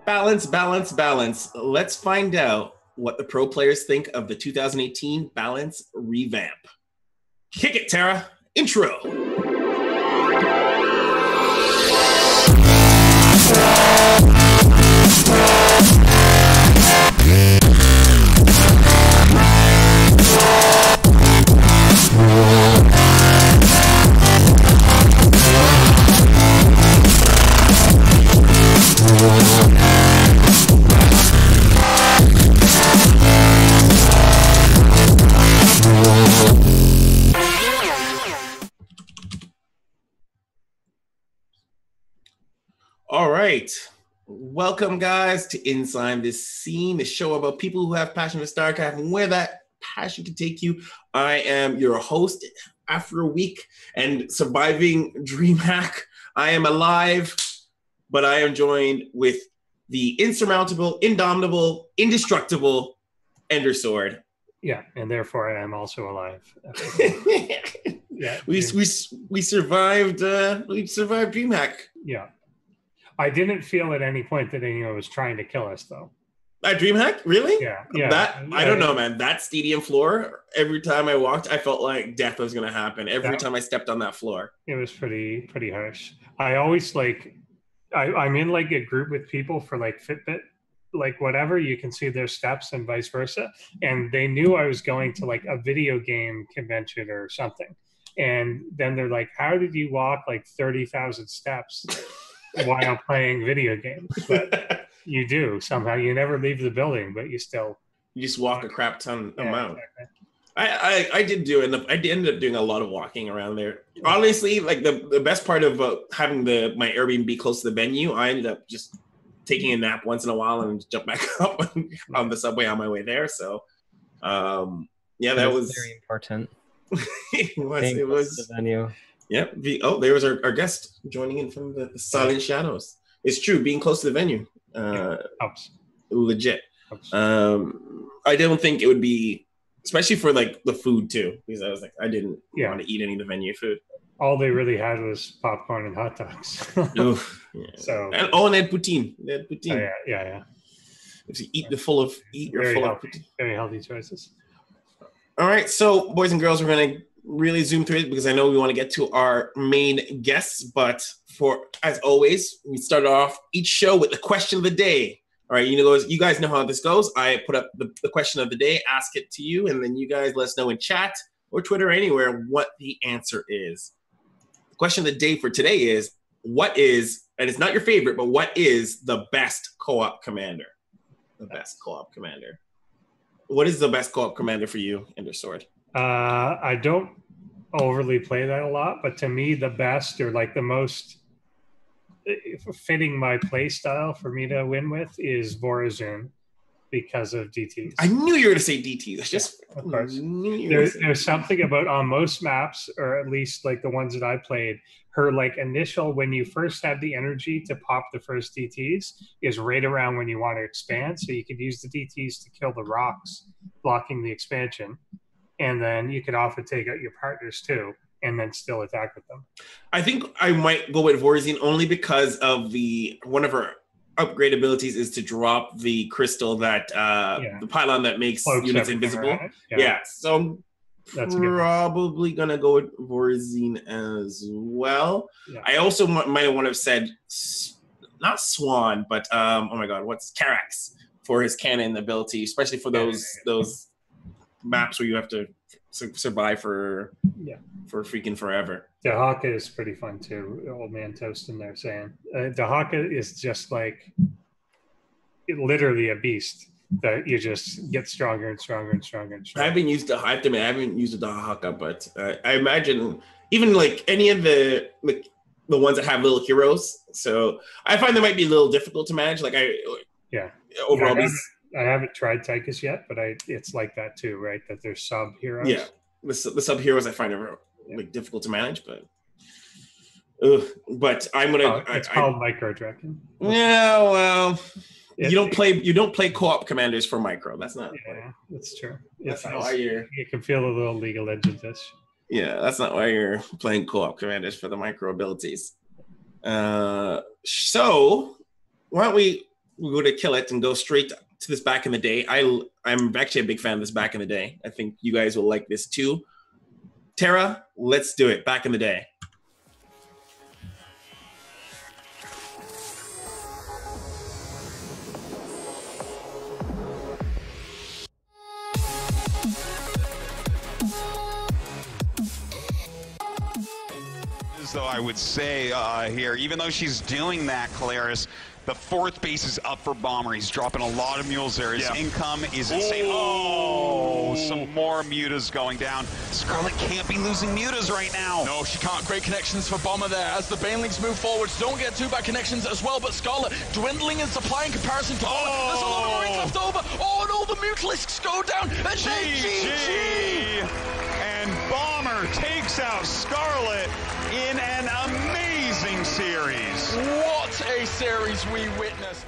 Balance, balance, balance. Let's find out what the pro players think of the 2018 Balance Revamp. Kick it, Tara. Intro. All right. Welcome, guys, to Inside This Scene, the show about people who have passion for StarCraft and where that passion can take you. I am your host. After a week and surviving DreamHack, I am alive, but I am joined with the insurmountable, indomitable, indestructible Ender Sword. Yeah, and therefore I am also alive. Yeah, we survived. We survived DreamHack. Yeah, I didn't feel at any point that anyone was trying to kill us, though. At DreamHack, really? Yeah. I don't know, man. That stadium floor. Every time I walked, I felt like death was gonna happen. Every time I stepped on that floor, it was pretty harsh. I always I'm in like a group with people for like Fitbit, like whatever. You can see their steps and vice versa. And they knew I was going to like a video game convention or something. And then they're like, "How did you walk like 30,000 steps while playing video games?" But you do somehow. You never leave the building, but you just walk a crap ton amount. Exactly. I did ended up doing a lot of walking around there. Honestly, like the best part of having my Airbnb close to the venue, I ended up just taking a nap once in a while and jump back up on the subway on my way there. So, that was very important. It was the venue. Yep. There was our guest joining in from the Silent Shadows. It's true, being close to the venue. Helps. Legit. Helps. I don't think it would be, especially for like the food too, because I was like, I didn't want to eat any of the venue food. All they really had was popcorn and hot dogs. Oof, yeah. So and they had poutine. Yeah. If you eat full of poutine. Very healthy choices. All right, so boys and girls, we're gonna really zoom through it because I know we want to get to our main guests, but as always, we start off each show with the question of the day. All right, you guys know how this goes. I put up the question of the day, ask it to you, and then you guys let us know in chat or Twitter or anywhere what the answer is. The question of the day for today is, what is, and it's not your favorite, but what is the best co-op commander? The best co-op commander. What is the best co-op commander for you, Ender Sword? I don't overly play that a lot, but to me, the best or like the most fitting my play style for me to win with is Vorazun because of DTs. I knew you were going to say DTs. Of course. There's something about on most maps, or at least like the ones that I played, her like initial, when you first have the energy to pop the first DTs is right around when you want to expand. So you could use the DTs to kill the rocks blocking the expansion. And then you could often take out your partners too, and then still attack with them. I think I might go with Vorazun only because of one of her upgrade abilities is to drop the crystal that the pylon that makes units invisible. Right? Yeah, so I'm probably gonna go with Vorazun as well. Yeah. I also might want to have said not Swan, but oh my god, what's Karax for his cannon ability, especially for those maps where you have to survive for freaking forever. Dahaka is pretty fun too. Old man Toast in there saying Dahaka is just like literally a beast that you just get stronger and stronger and stronger and stronger. I haven't used the Dahaka, but I imagine even like any of the ones that have little heroes. So I find they might be a little difficult to manage. Like overall. I haven't tried Tychus yet, but it's like that too, right? That there's sub heroes. Yeah, the sub heroes I find are like difficult to manage, but I'm gonna. It's called Micro Dragon. Yeah, well, you don't play co-op commanders for micro. That's not. Yeah, that's true. That's not why you can feel a little League of Legends ish. Yeah, that's not why you're playing co-op commanders for the micro abilities. So why don't we we go to kill it and go straight to this back in the day. I'm actually a big fan of this back in the day. I think you guys will like this too. Tara, let's do it. Back in the day. Though I would say here, even though she's doing that, Claris, the fourth base is up for Bomber. He's dropping a lot of mules there. His income is insane. Oh, some more mutas going down. Scarlet can't be losing mutas right now. No, she can't. Great connections for Bomber there. As the Banelings move forwards, don't get too bad connections as well, but Scarlet dwindling in supply in comparison to Bomber. There's a lot of marines left over. Oh, and all the Mutalisks go down. And GG! And Bomber takes out Scarlet in an amazing series. What a series we witnessed.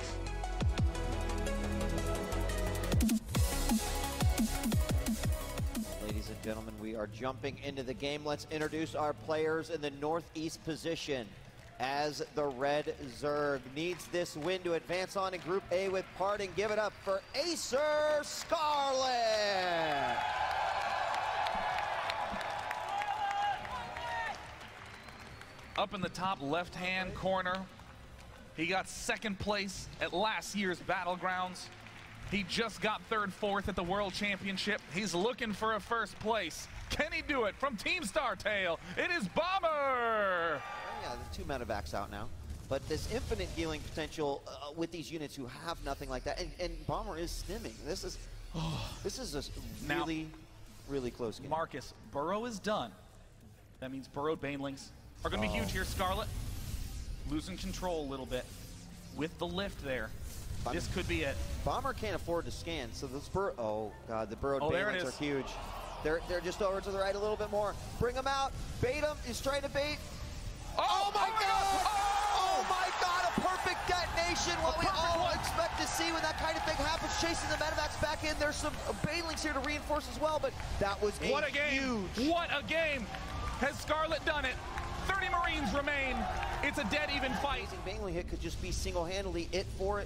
Ladies and gentlemen, we are jumping into the game. Let's introduce our players in the northeast position. As the Red Zerg needs this win to advance on in Group A with Parting. Give it up for Acer Scarlet. Up in the top left-hand corner, he got second place at last year's Battlegrounds. He just got third, fourth at the World Championship. He's looking for a first place. Can he do it? From Team StarTale, it is Bomber! Yeah, there's 2 medevacs out now. But this infinite healing potential with these units who have nothing like that. And Bomber is stimming. This is a really, really close game. Marcus, Burrow is done. That means Burrowed Banelings are going to be huge here. Scarlet losing control a little bit with the lift there. This could be it. Bomber can't afford to scan, so the oh god, the Burrowed Banelings are huge. They're just over to the right a little bit more. Bring them out. Bait him. He's trying to bait. Oh my god! Oh my god! A perfect detonation. What we all expect to see when that kind of thing happens. Chasing the medevacs back in. There's some Banelings here to reinforce as well, but that was what a game! Huge. What a game! Has Scarlet done it? 30 Marines remain. It's a dead even fight. Baneling hit could just be single-handedly it for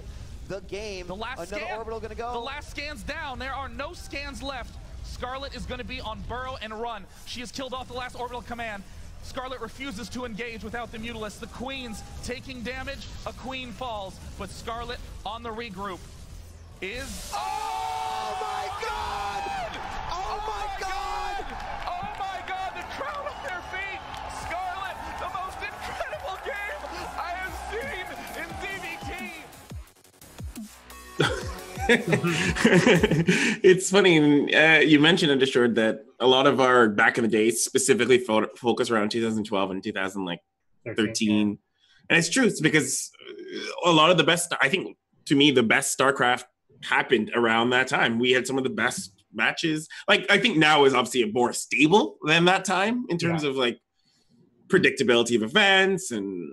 the game. The last Another scan, orbital gonna go. The last scan's down. There are no scans left. Scarlet is going to be on burrow and run. She has killed off the last orbital command. Scarlet refuses to engage without the Mutalisk. The Queen's taking damage. A Queen falls, but Scarlet on the regroup is... Oh my god! Oh my god! Oh my god! The crowd on their feet! Scarlet, the most incredible game I have seen in DVT! It's funny, you mentioned, Undershore, that a lot of our back in the day specifically focus around 2012 and 2013. And it's true, it's because a lot of the best, I think, to me, the best StarCraft happened around that time. We had some of the best matches. Like, I think now is obviously more stable than that time in terms of like predictability of events and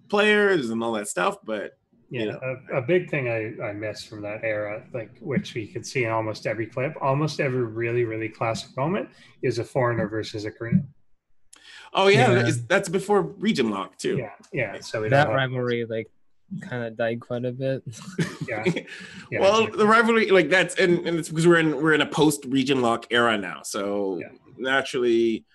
players and all that stuff. But yeah, you know, a big thing I miss from that era, like which we could see in almost every clip, almost every really classic moment, is a foreigner versus a Korean. Oh yeah, that's before region lock too. Yeah. So that rivalry like kind of died quite a bit. yeah. Well, the rivalry, like that's and it's because we're in a post region lock era now, so naturally.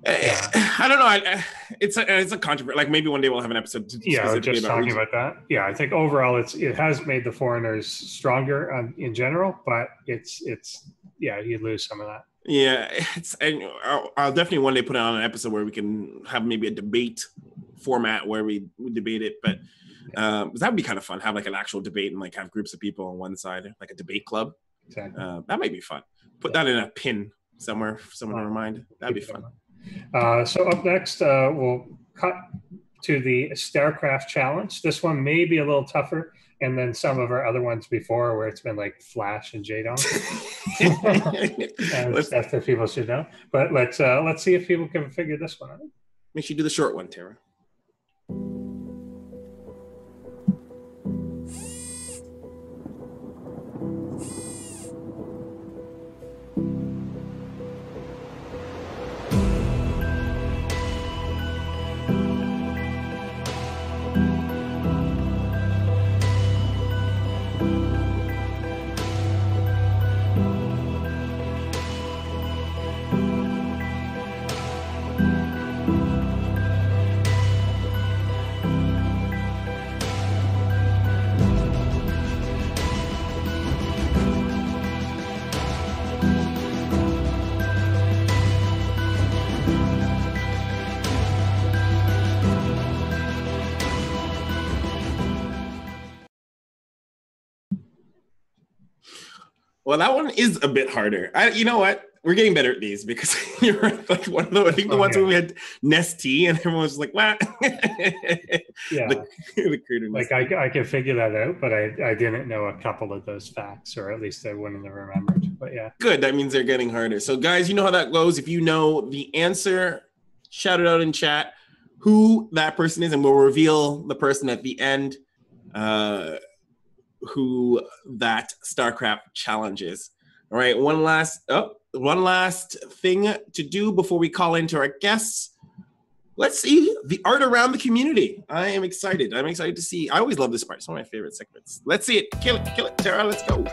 I don't know. It's a controversy. Like maybe one day we'll have an episode. Just talking about that. Yeah, I think overall it has made the foreigners stronger in general, but it's you lose some of that. Yeah, I'll definitely one day put it on an episode where we can have maybe a debate format where we debate it. But that would be kind of fun. Have like an actual debate and like have groups of people on one side, like a debate club. Exactly. That might be fun. Put that in a pin somewhere for someone to remind. That'd be fun. So up next, we'll cut to the StarCraft challenge. This one may be a little tougher, and then some of our other ones before where it's been like Flash and Jadon. That's what people should know. But let's see if people can figure this one out. Make sure you do the short one, Tara. Well, that one is a bit harder. You know what? We're getting better at these because you're like one of the. I think the ones where we had Nestea and everyone was like, "What?" Yeah, like I could figure that out, but I didn't know a couple of those facts, or at least I wouldn't have remembered. But yeah, good. That means they're getting harder. So, guys, you know how that goes. If you know the answer, shout it out in chat who that person is, and we'll reveal the person at the end. Who that StarCraft challenge is. All right, one last thing to do before we call into our guests. Let's see the art around the community. I am excited. I'm excited to see. I always love this part. It's one of my favorite segments. Let's see it. Kill it, Tara. Let's go.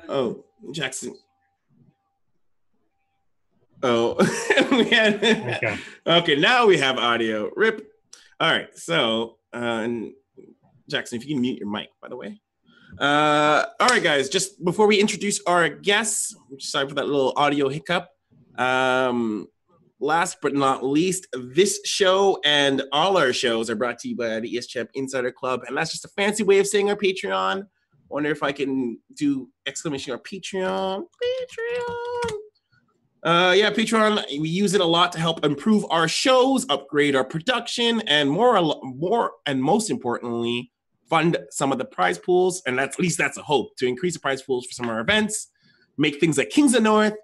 Oh, Jackson. Oh, okay. Now we have audio. Rip. All right. So, Jackson, if you can mute your mic, by the way. All right, guys. Just before we introduce our guests, sorry for that little audio hiccup. Last but not least, this show and all our shows are brought to you by the ESChamp Insider Club, and that's just a fancy way of saying our Patreon. Wonder if I can do exclamation or Patreon. Yeah, Patreon. We use it a lot to help improve our shows, upgrade our production, and more and most importantly, fund some of the prize pools. And that's, at least that's a hope, to increase the prize pools for some of our events, make things like Kings of North,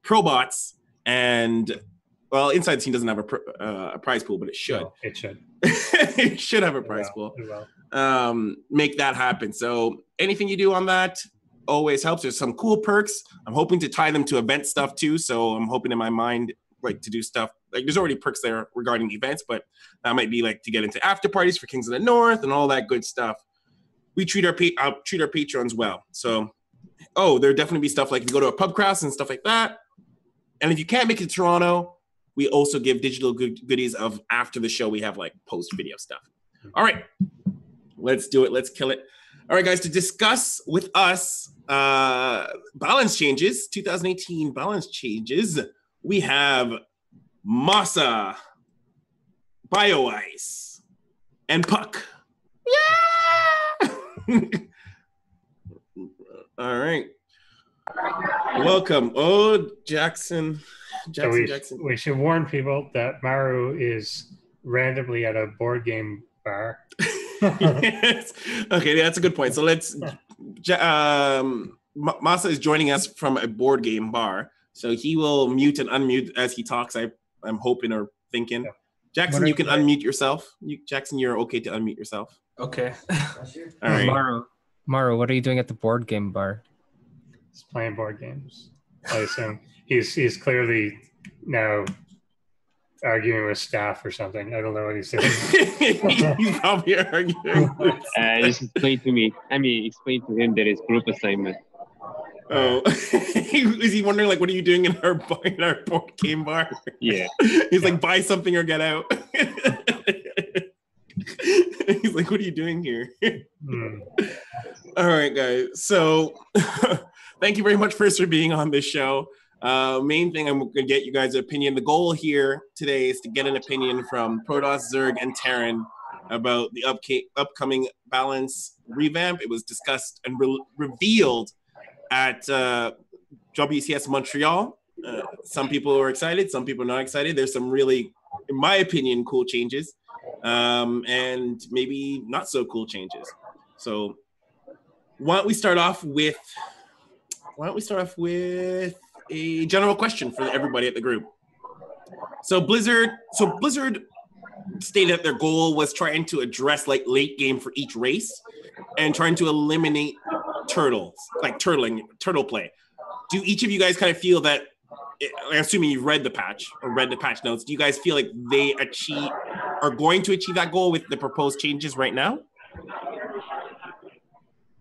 Probots, and well, Inside the Scene doesn't have a prize pool, but it should. No, it should. It should have a prize pool. Make that happen. So anything you do on that always helps. There's some cool perks. I'm hoping to tie them to event stuff too. So I'm hoping in my mind, like, to do stuff like there's already perks there regarding events, but that might be like to get into after parties for Kings of the North and all that good stuff. We treat our patrons well. So, there'll definitely be stuff like if you go to a pub craft and stuff like that. And if you can't make it to Toronto, we also give digital goodies of after the show. We have like post video stuff. All right, let's do it. Let's kill it. All right, guys, to discuss with us balance changes, 2018 balance changes, we have Masa, BioIce, and Puck. Yeah! All right. Welcome. Oh, Jackson. We should warn people that Maru is randomly at a board game bar. Yes. Okay, that's a good point. So let's Masa is joining us from a board game bar, so he will mute and unmute as he talks. I'm hoping or thinking. Yeah. Jackson, you can unmute yourself. Jackson, you're okay to unmute yourself. Okay. All right. Maru, what are you doing at the board game bar? He's playing board games. I assume he's clearly now arguing with staff or something. I don't know what he's doing. He's probably arguing. Just explain to me. Explain to him that it's group assignment. Oh, is he wondering like, what are you doing in our board game bar? Yeah. He's like, buy something or get out. He's like, what are you doing here? All right, guys. So thank you very much first for being on this show. Main thing, I'm going to get you guys' opinion. The goal here today is to get an opinion from Protoss, Zerg, and Terran about the upcoming Balance Revamp. It was discussed and revealed at WCS Montreal. Some people are excited, some people are not excited. There's some really, in my opinion, cool changes, and maybe not so cool changes. So why don't we start off with a general question for everybody at the group. So Blizzard stated that their goal was trying to address like late game for each race and trying to eliminate turtle play. Do each of you guys kind of feel that, I'm assuming you've read the patch notes, do you guys feel like they are going to achieve that goal with the proposed changes right now?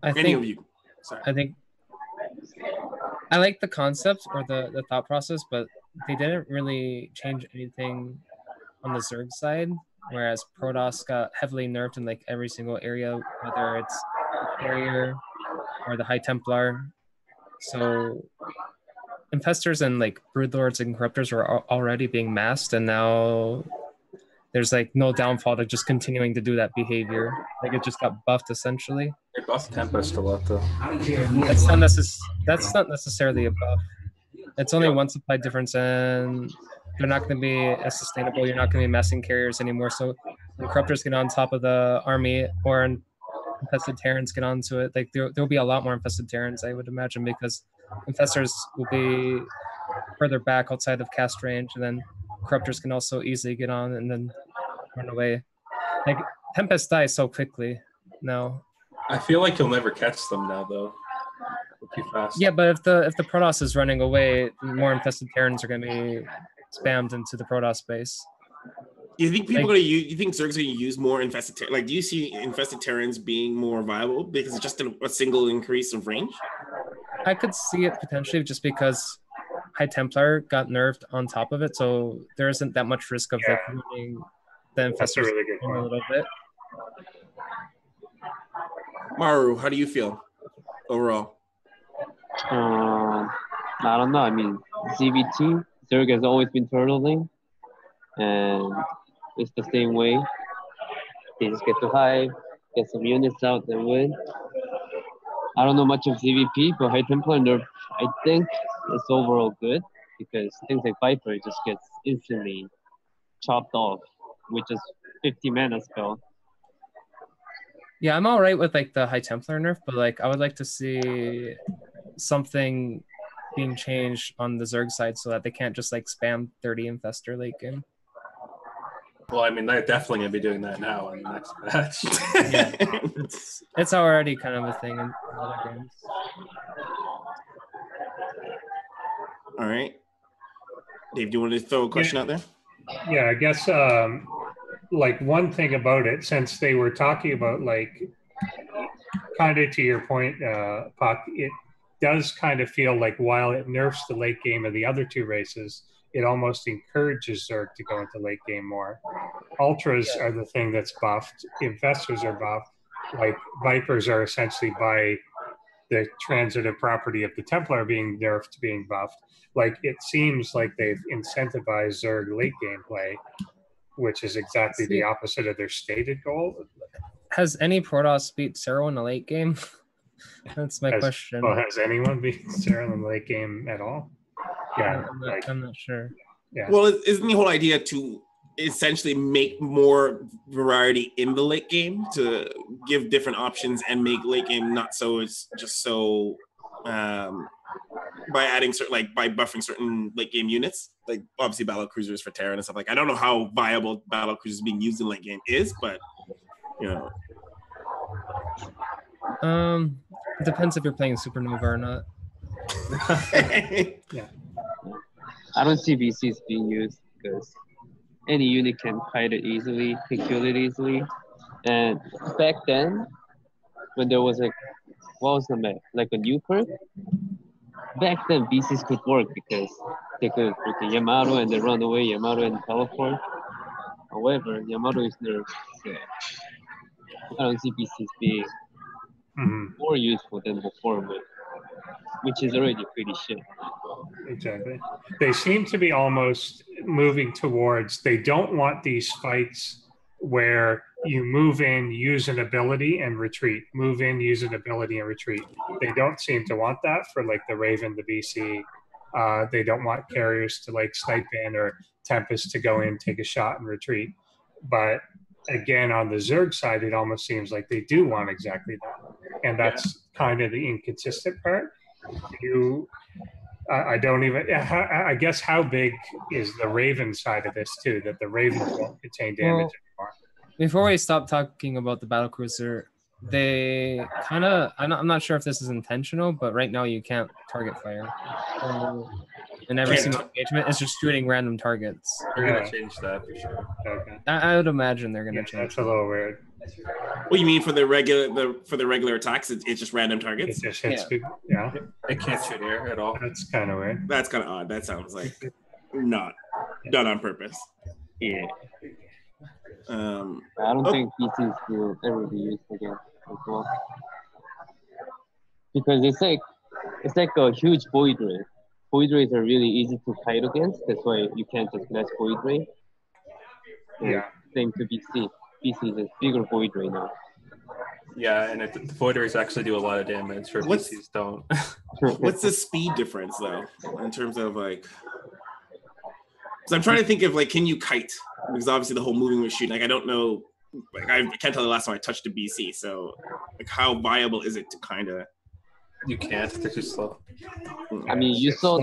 I think I like the concept or the thought process, but they didn't really change anything on the Zerg side, whereas Protoss got heavily nerfed in like every single area, whether it's Barrier or the High Templar. So Infestors and like Broodlords and Corruptors were already being masked, and now there's like no downfall to just continuing to do that behavior. Like it just got buffed essentially. They buffed Tempest a lot though. That's not necessarily a buff. It's only one supply difference, and they're not going to be as sustainable. You're not going to be messing carriers anymore. So when Corruptors get on top of the army, or infested Terrans get onto it, like there'll be a lot more infested Terrans, I would imagine, because Infestors will be further back outside of cast range, and then Corruptors can also easily get on and then run away. Like Tempest dies so quickly now. I feel like you'll never catch them now though. Too fast. Yeah, but if the Protoss is running away, more infested Terrans are going to be spammed into the Protoss base. You think people you think Zerg's going to use more infested Terrans? Like, do you see infested Terrans being more viable because it's just a single increase of range? I could see it potentially just because High Templar got nerfed on top of it, so there isn't that much risk of like running the infestors a little bit. Maru, how do you feel overall? I don't know. I mean, ZVT, Zerg has always been turtling, and it's the same way. They just get to Hive, get some units out, and win. I don't know much of ZVP, but High Templar nerf, I think it's overall good, because things like Viper just gets instantly chopped off with just 50 mana spell. Yeah, I'm all right with like the High Templar nerf, but like I would like to see something being changed on the Zerg side so that they can't just like spam 30 infestor late game. Well, I mean, they're definitely going to be doing that now in the next match. Yeah, it's already kind of a thing in other games. All right. Dave, do you want to throw a question out there? Yeah, I guess like one thing about it, since they were talking about like kind of to your point, Puck, it does kind of feel like while it nerfs the late game of the other two races, it almost encourages Zerg to go into late game more. Ultras are the thing that's buffed. Infestors are buffed. Like Vipers are essentially by the transitive property of the Templar being nerfed being buffed. Like it seems like they've incentivized Zerg late game play, which is exactly the opposite of their stated goal. Has any Protoss beat Zero in a late game? That's my question. Well, has anyone beat Zero in the late game at all? Yeah, I'm not sure. Yeah. Well, isn't the whole idea to essentially make more variety in the late game, to give different options and make late game not so it's just so by adding certain, like by buffing certain late game units, like obviously battle cruisers for Terran and stuff. Like I don't know how viable battle cruisers being used in late game is, but you know. It depends if you're playing Supernova or not. Yeah. I don't see VCs being used because any unit can kite it easily, can kill it easily. And back then, when there was what was the map? Like a new perk? Back then, BCs could work because they could freaking Yamato and then run away, Yamato and teleport. However, Yamato is nerfed, so I don't see BCs being more useful than before, which is already pretty shit. Exactly. They seem to be almost moving towards, they don't want these fights where you move in, use an ability, and retreat. Move in, use an ability, and retreat. They don't seem to want that for like the Raven, the BC. They don't want carriers to like snipe in or Tempest to go in, take a shot, and retreat. But again, on the Zerg side, it almost seems like they do want exactly that. And that's kind of the inconsistent part. I don't even, I guess how big is the Raven side of this too, that the Ravens won't contain damage anymore? Before we stop talking about the battlecruiser, they kind of, I'm not sure if this is intentional, but right now you can't target fire. In every single engagement, it's just shooting random targets. They're going to change that for sure. Okay. I would imagine they're going to change That's a little weird. What you mean for the regular attacks? It's just random targets. It just hits people. Yeah. It can't shoot air at all. That's kind of weird. That's kind of odd. That sounds like not done on purpose. Yeah. I don't think PCs will ever be used again as well. Because it's like a huge void ray. Void rays are really easy to fight against. That's why you can't just mess void ray. And same to BC. BC is a bigger void ray now. Yeah, and the void rays actually do a lot of damage where BCs don't. What's the speed difference though, in terms of like? Because I'm trying to think of like, can you kite? Because obviously the whole moving machine. Like I don't know. Like I can't tell the last time I touched a BC. So like, how viable is it to kind of? You can't. They're too slow. I mean, you saw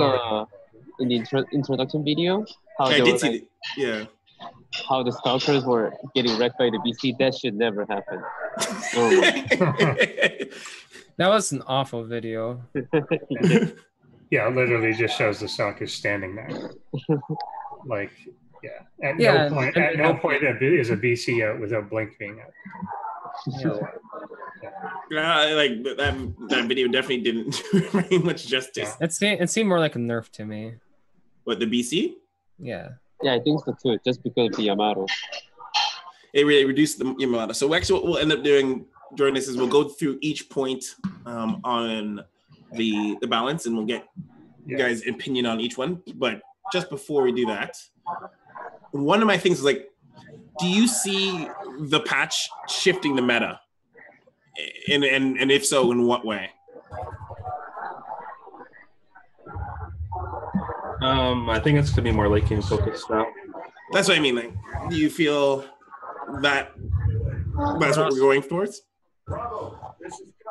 in the introduction video how I did see it. How the stalkers were getting wrecked by the BC. That should never happen. That was an awful video. Yeah, it literally just shows the stalkers standing there. Like, at no point is a BC out without blink being out. Like that video definitely didn't do very much justice. It seemed more like a nerf to me. What, the BC? Yeah. Yeah, I think so too. Just because of the Yamato. It really reduced the Yamato. So actually, what we'll end up doing during this is we'll go through each point on the balance, and we'll get you guys' opinion on each one. But just before we do that, one of my things is like, do you see the patch shifting the meta? And if so, in what way? I think it's gonna be more late game focused now. That's what I mean. Like, do you feel that that's what we're going towards?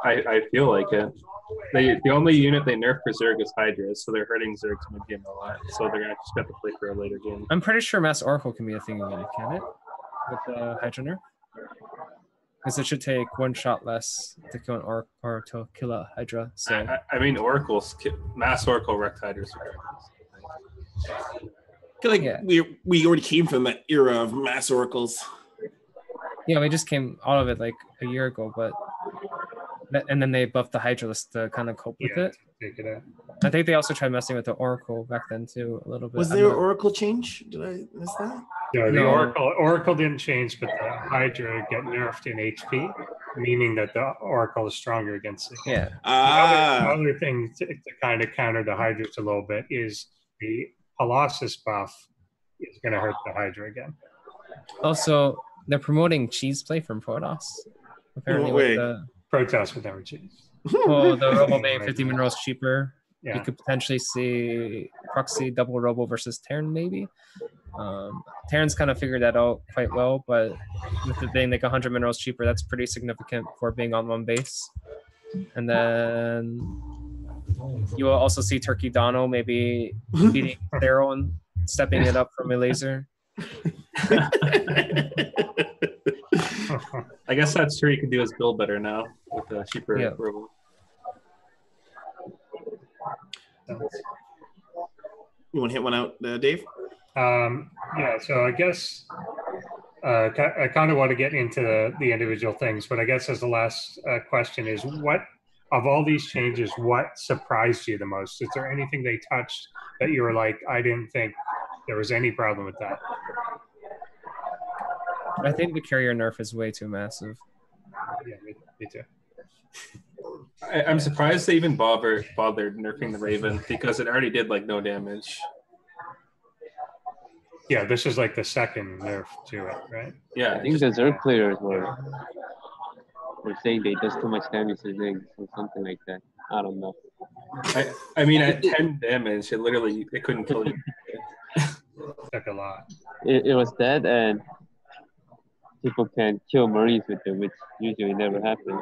I feel like it. The only unit they nerf for Zerg is Hydra, so they're hurting Zerg's mid game a lot. So they're gonna just have to play for a later game. I'm pretty sure Mass Oracle can be a thing again, can it? With the Hydra nerf? Because it should take one shot less to kill an Oracle or to kill a Hydra. So I mean, Mass Oracle wrecked Hydras. I feel like we already came from that era of Mass Oracles. Yeah, we just came out of it like a year ago, and then they buffed the Hydralisk to kind of cope with it. Take it out. I think they also tried messing with the Oracle back then too a little bit. Was there an Oracle change? Did I miss that? No, the Oracle didn't change, but the Hydra get nerfed in HP, meaning that the Oracle is stronger against it. Yeah. The other thing to kind of counter the Hydras a little bit is the Colossus buff is going to hurt the Hydra again. Also, they're promoting cheese play from Protoss. Apparently, with the Protoss would never cheese. Well, the Robo being 50 minerals cheaper. Yeah. You could potentially see proxy double Robo versus Terran, maybe. Terran's kind of figured that out quite well, but with it being like 100 minerals cheaper, that's pretty significant for being on one base. And then you will also see Turkey Dono maybe beating Thero and stepping it up from a laser. I guess that's true. He can do his build better now with the cheaper Robo. You want to hit one out, Dave? Yeah, so I guess I kind of want to get into the individual things, but I guess as the last question is, what of all these changes, what surprised you the most? Is there anything they touched that you were like, I didn't think there was any problem with that? I think the carrier nerf is way too massive. Yeah, me too. I'm surprised they even bothered nerfing the Raven because it already did like no damage. Yeah, this is like the second nerf to it, right? Yeah, I think the Zerg players were saying they does too much damage to Ziggs or something like that. I don't know. I mean, at 10 damage, it couldn't kill you. Took a lot. It was that, and people can kill Marines with it, which usually never happens.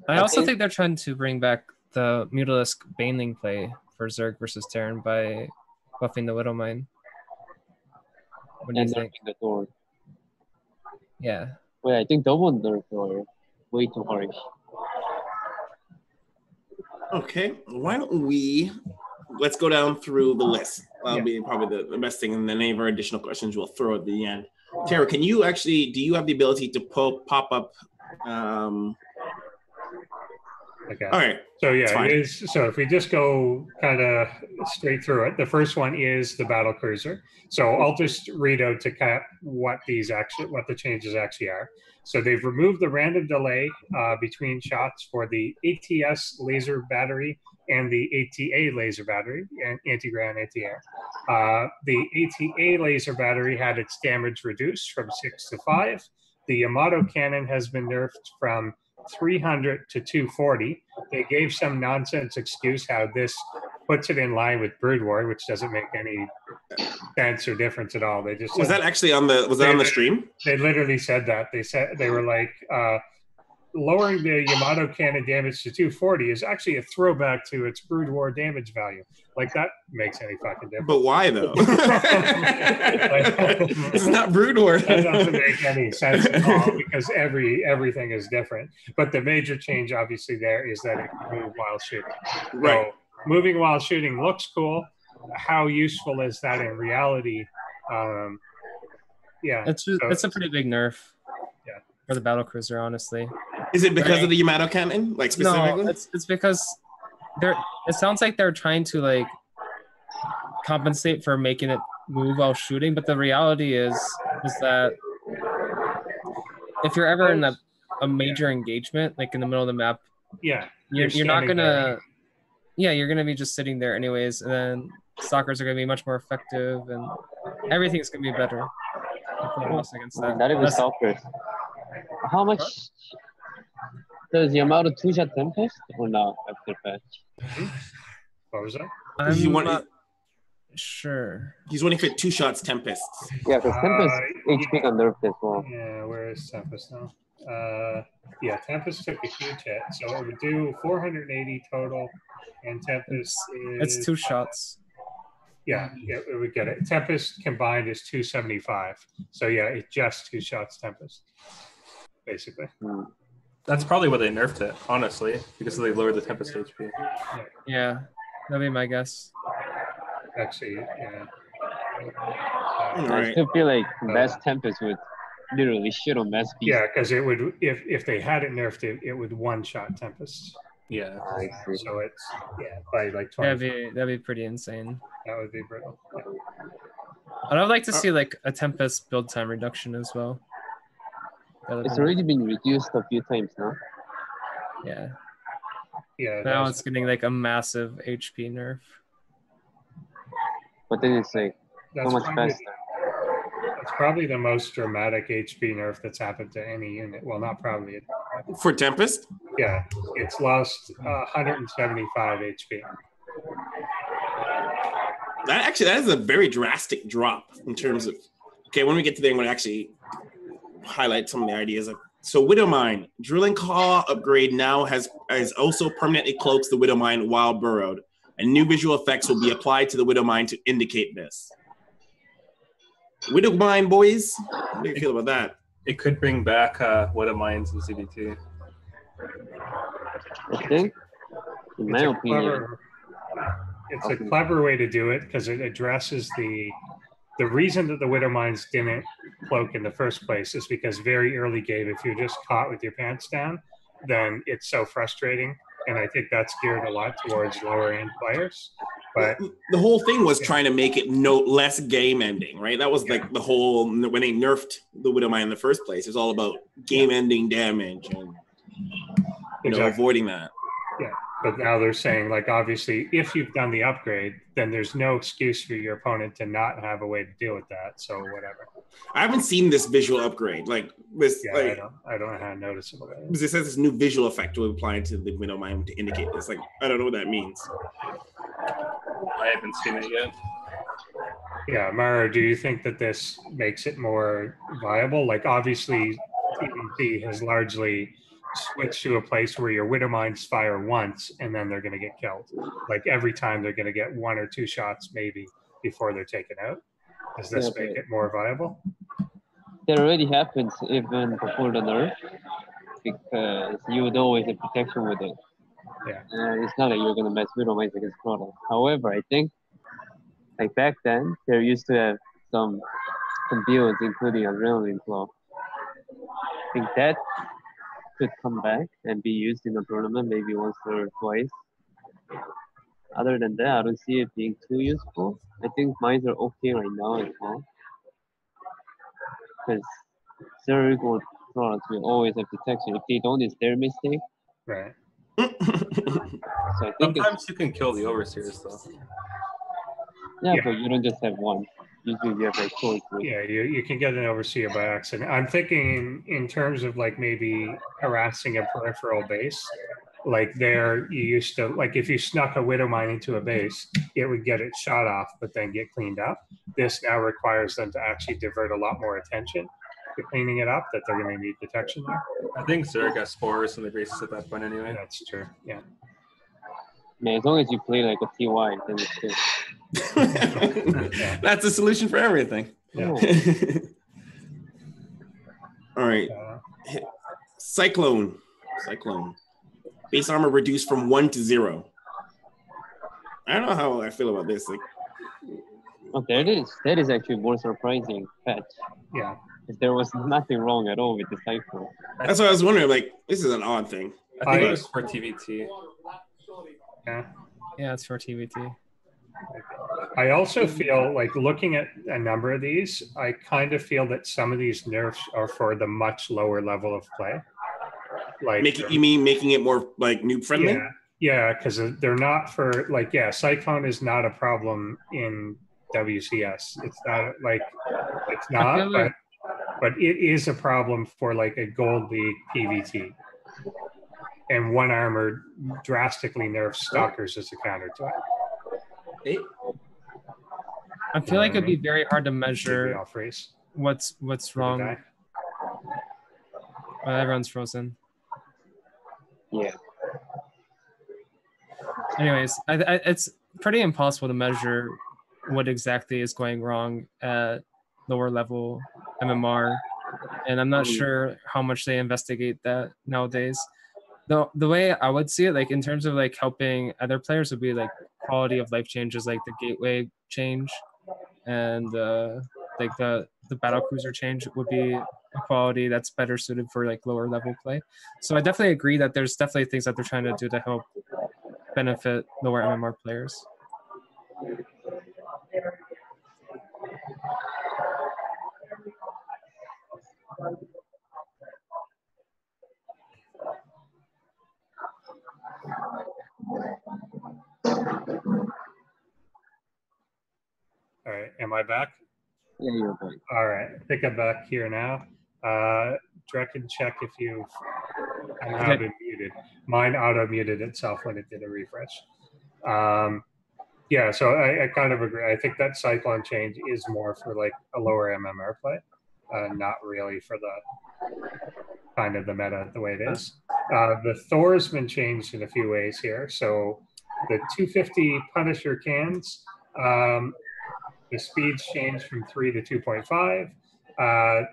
I also think they're trying to bring back the Mutalisk Baneling play for Zerg versus Terran by buffing the Widowmine. What do you think? The Thor. Yeah. Wait, I think double nerf are way too harsh. Okay, why don't let's go down through the list. That'll be probably the best thing, and then any of our additional questions we'll throw at the end. Tara, do you have the ability to pop up? Okay. All right. So yeah, it is. So if we just go kind of straight through it, the first one is the battle cruiser. So I'll just read out to cap what the changes actually are. So they've removed the random delay between shots for the ATS laser battery and the ATA laser battery, and anti-ground, anti-air. The ATA laser battery had its damage reduced from 6 to 5. The Yamato cannon has been nerfed from 300 to 240. They gave some nonsense excuse how this puts it in line with Brood War, which doesn't make any sense or difference at all. They just was that actually on the stream? They literally said that. They were like, lowering the Yamato cannon damage to 240 is actually a throwback to its Brood War damage value. Like, that makes any fucking difference. But why though? It's not Brood War. That doesn't make any sense at all because everything is different. But the major change, obviously, there is that it can move while shooting. Right. So, moving while shooting looks cool. How useful is that in reality? Yeah, it's a pretty big nerf. Yeah, for the battle cruiser, honestly. Is it because of the Yamato cannon, like specifically? No, it's because it sounds like they're trying to like compensate for making it move while shooting, but the reality is that if you're ever in a major engagement, like in the middle of the map, you're not gonna. Yeah, you're gonna be just sitting there anyways, and then stalkers are gonna be much more effective, and everything's gonna be better. Against that. Not even stalkers. How much does Yamato 2-shot Tempest or not after patch? What was that? I'm not sure. He's wanting for 2 shots Tempests. Yeah, because Tempest HP got nerfed as well. Yeah, where is Tempest now? Yeah, Tempest took a huge hit, so it would do 480 total, and Tempest is... It's 2 shots. Yeah, it would get it. Tempest combined is 275. So yeah, it's just 2 shots Tempest, basically. That's probably why they nerfed it, honestly, because they lowered the Tempest HP. Yeah, that'd be my guess. Actually, yeah. I still feel like Mass Tempest would literally shit on Mass Beast. Yeah, because it would, if they had it nerfed, it would one-shot Tempest. Yeah. I see. So it's, by like 20. That'd be pretty insane. That would be brutal. Yeah. And I'd like to see like a Tempest build time reduction as well. It's already been reduced a few times now. Yeah. Yeah. Now it's getting like a massive HP nerf. But then it's like so much faster. It's probably the most dramatic HP nerf that's happened to any unit. Well, not probably. For Tempest? Yeah, it's lost 175 HP. That is a very drastic drop in terms of. Okay, when we get to there, I'm going to actually highlight some of the ideas. So Widowmine, Drilling Claw upgrade now has also permanently cloaks the Widowmine while burrowed, and new visual effects will be applied to the Widowmine to indicate this. Widowmine, boys, how do you feel about that? It could bring back Widowmines in CBT. I think, in my opinion, It's a clever way to do it because it addresses the the reason that the Widow Mines didn't cloak in the first place is because very early game, if you're just caught with your pants down, then it's so frustrating. And I think that's geared a lot towards lower end players. But the whole thing was trying to make it less game ending, right? That was like the whole, when they nerfed the Widow Mine in the first place, it's all about game ending damage and avoiding that. Yeah, but now they're saying, like, obviously, if you've done the upgrade, then there's no excuse for your opponent to not have a way to deal with that. So whatever. I haven't seen this visual upgrade, like this. Yeah, like, I don't know how noticeable that is. Because it says this new visual effect will apply to the Widow Mine to indicate this. Like, I don't know what that means. I haven't seen it yet. Yeah, Mara, do you think that this makes it more viable? Like, obviously, TVT has largely switch to a place where your Widow Mines fire once and then they're going to get killed. Like every time they're going to get 1 or 2 shots maybe before they're taken out. Does this make it more viable? That already happens even before the nerf, because you would always have protection with it. Yeah. It's not like you're going to mess Widow Mines against Proto. However, I think like back then, they used to have some builds including Adrenaline Flow. I think that could come back and be used in a tournament maybe once or twice. Other than that, I don't see it being too useful. I think mines are okay right now as well. Because Zerg or Trolls will always have detection. If they don't, it's their mistake. Right. So I think sometimes you can kill the Overseers though. Yeah, but you don't just have one. Usually you have like 2 or 3. Yeah, you can get an Overseer by accident. I'm thinking in terms of like maybe harassing a peripheral base. Like there, you used to, like if you snuck a Widow Mine into a base, it would get its shot off, but then get cleaned up. This now requires them to actually divert a lot more attention to cleaning it up, that they're going to need detection there. I think Zerg has spores in the bases at that point anyway. That's true, yeah. Man, as long as you play like a TY, then it's good. That's a solution for everything. Yeah. All right. Cyclone. Base armor reduced from 1 to 0. I don't know how I feel about this. Like, oh, that is actually more surprising patch. Yeah. Because there was nothing wrong at all with the cycle. That's what I was wondering. Like, this is an odd thing. I think it was for TVT. Yeah, it's for TVT. I also feel like looking at a number of these, I kind of feel that some of these nerfs are for the much lower level of play. Like, you mean making it more like noob friendly? Yeah, because they're not for like, Cyclone is not a problem in WCS. It's not like, it's not, but it is a problem for like a Gold League PVT. And one armor drastically nerfs Stalkers as a counter to it. I feel like it'd be very hard to measure what's wrong. Well, everyone's frozen. Yeah. Anyways, it's pretty impossible to measure what exactly is going wrong at lower level MMR, and I'm not sure how much they investigate that nowadays. The way I would see it, like in terms of like helping other players, would be like quality of life changes, like the gateway change, and like the battle cruiser change would be a quality that's better suited for like lower level play. So I definitely agree that there's definitely things that they're trying to do to help benefit lower MMR players. All right, am I back? Yeah, you're back. All right, I think I'm back here now. Drek can check if you've somehow been muted. Mine auto-muted itself when it did a refresh. Yeah, so I kind of agree. I think that Cyclone change is more for like a lower MMR play, not really for the kind of the meta the way it is. The Thor's been changed in a few ways here. So the 250 Punisher cans, the speeds changed from 3 to 2.5.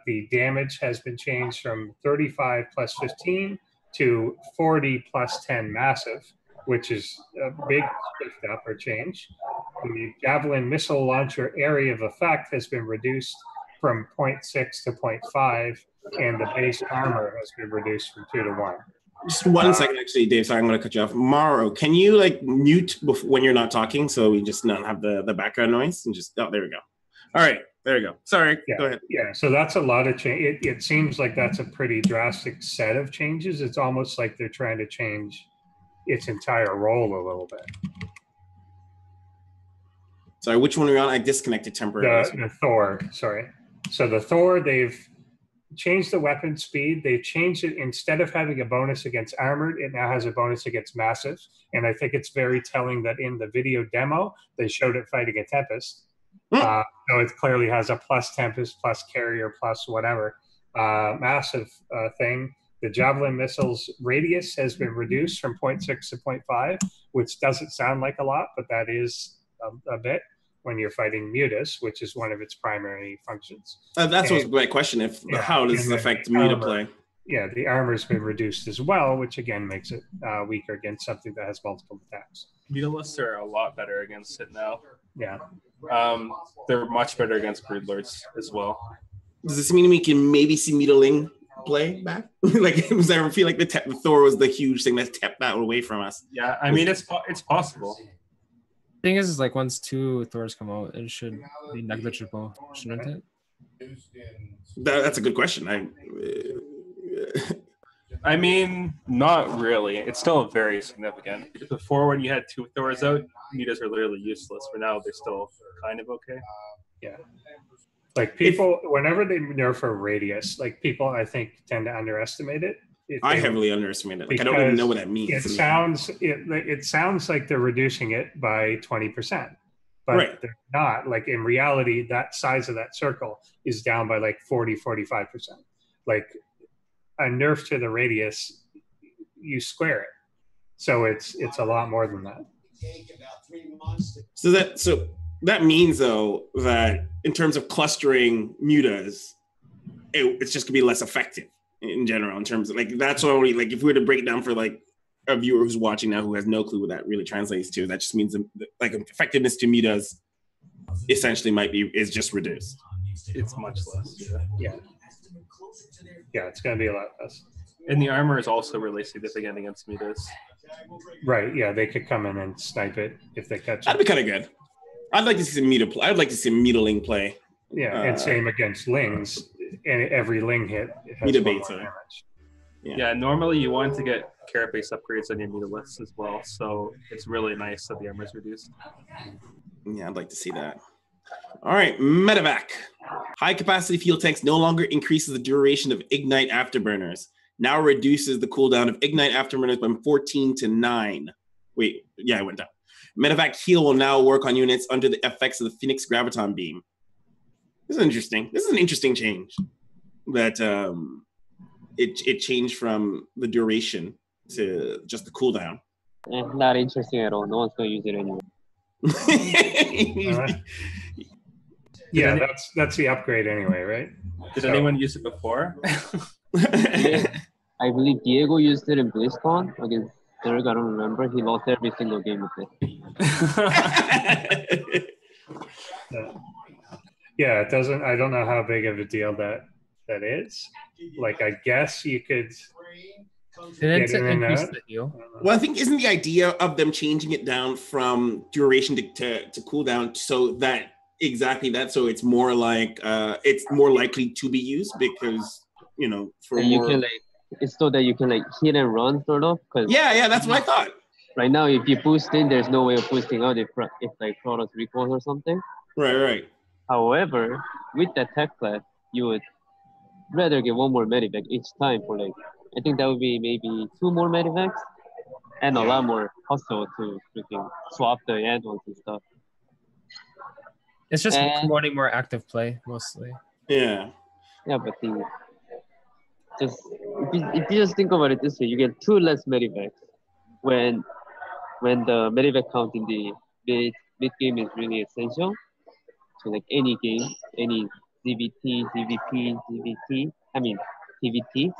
The damage has been changed from 35 plus 15 to 40 plus 10 massive, which is a big shift up or change. the Javelin missile launcher area of effect has been reduced from 0.6 to 0.5, and the base armor has been reduced from 2 to 1. Just 1 second, actually, Dave. Sorry, I'm going to cut you off. Maro, can you like mute when you're not talking so we just not have the background noise? And just, oh, there we go. All right, there we go. Sorry, go ahead. Yeah, so that's a lot of change. It seems like that's a pretty drastic set of changes. It's almost like they're trying to change its entire role a little bit. Sorry, which one are you on? I disconnected temporarily. The Thor, sorry. So the Thor, they've changed the weapon speed. They've changed it. Instead of having a bonus against armored, it now has a bonus against massive. And I think it's very telling that in the video demo, they showed it fighting a Tempest. So it clearly has a plus Tempest, plus carrier, plus whatever. Massive thing. The Javelin missile's radius has been reduced from 0.6 to 0.5, which doesn't sound like a lot, but that is a bit when you're fighting Mutas, which is one of its primary functions. That's what's my question. How does this affect Muta play? Yeah, the armor's been reduced as well, which again makes it weaker against something that has multiple attacks. Mutalisks are a lot better against it now. Yeah. They're much better against Broodlords as well. Does this mean we can maybe see Mutaling play back? Like, does ever feel like the Thor was the huge thing that kept that away from us? Yeah, I mean, it's possible. Thing is like once 2 Thors come out, it should be negligible, shouldn't it? That's a good question. I mean, not really. It's still very significant. Before, when you had 2 Thors out, Mutas are literally useless. For now, they're still kind of okay. Yeah. Like people, whenever they nerf a radius, like people, I think, tend to underestimate it. I heavily underestimate it. Like, I don't even know what that means. It sounds like they're reducing it by 20%, but they're not. Like in reality, that size of that circle is down by like 40-45%. Like a nerf to the radius, you square it. So it's a lot more than that. So that means though that in terms of clustering mutas, it's just gonna be less effective in general. In terms of like that's already like if we were to break it down for like a viewer who's watching now who has no clue what that really translates to, that just means like effectiveness to mutas essentially is just reduced. It's much less. Yeah. Yeah, it's going to be a lot less. And the armor is also really significant against mutas. Right, yeah, they could come in and snipe it if they catch it. That'd be kind of good. I'd like to see some muta play. I'd like to see Mutaling play. Yeah, and same against Lings. And every Ling hit has Muta more beta. damage. Yeah, normally you want to get carapace upgrades on your Mutalisks as well, so it's really nice that the armor is reduced. Yeah, I'd like to see that. All right, medevac. High capacity fuel tanks no longer increases the duration of Ignite Afterburners. Now reduces the cooldown of Ignite Afterburners from 14 to 9. Wait, yeah, it went down. Medevac heal will now work on units under the effects of the Phoenix Graviton Beam. This is interesting. This is an interesting change. That it changed from the duration to just the cooldown. Not interesting at all. No one's going to use it anyway. Yeah, that's the upgrade anyway, right? Did anyone use it before? I believe Diego used it in BlizzCon against Zerg. I don't remember. He lost every single game with it. Yeah, it doesn't. I don't know how big of a deal that is. Like, I guess you could. Did it increase the heal? Well, I think isn't the idea of them changing it down from duration to cooldown so that exactly that, so it's more like it's more likely to be used because for you more. Can it's so that you can hit and run sort of. Yeah, that's what I thought. Right now, if you boost in, there's no way of boosting out if Protoss recalls or something. Right. However, with that tech class, you would rather get one more medivac each time for I think that would be maybe 2 more medivacs and a lot more hustle to freaking swap the add-ons and stuff. It's just promoting more active play mostly. Yeah. Yeah, but if you just think about it this way, you get 2 less medivacs when the medivac count in the mid game is really essential. So any game, any ZVT, TVT.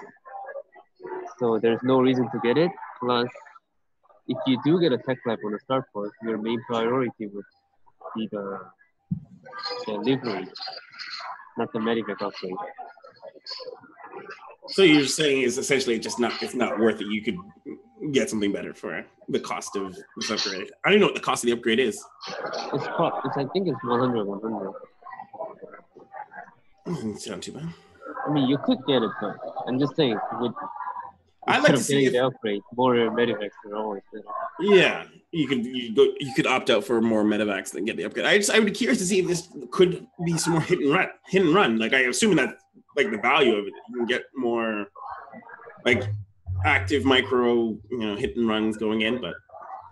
So there's no reason to get it. Plus, if you do get a tech lab on a start port, your main priority would be the livery, not the medivac upgrade. So you're saying is essentially it's not worth it. You could get something better for the cost of this upgrade. I don't even know what the cost of the upgrade is. It's I think it's 100. It's not too bad. I mean, you could get it, but I'm just saying, I'd like to see the upgrade. More medivacs are always better. Yeah, you could opt out for more medevacs than get the upgrade. I would be curious to see if this could be some more hit and run. Like I'm assuming that like the value of it, you can get more like active micro hit and runs going in, but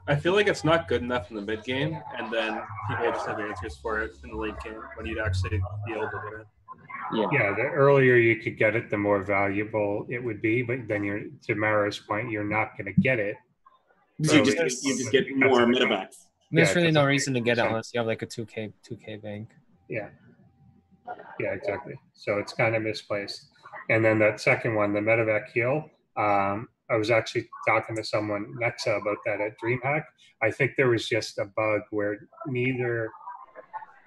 I feel like it's not good enough in the mid game, and then people just have answers for it in the late game when you'd actually be able to get it. Yeah, the earlier you could get it, the more valuable it would be. But then to Mara's point, you're not going to get it. You just get more medevacs. There's really no reason to get it unless you have like a 2K bank. Yeah, exactly. So it's kind of misplaced. And then that second one, the medevac heal, I was actually talking to someone, Nexa, about that at DreamHack. I think there was just a bug where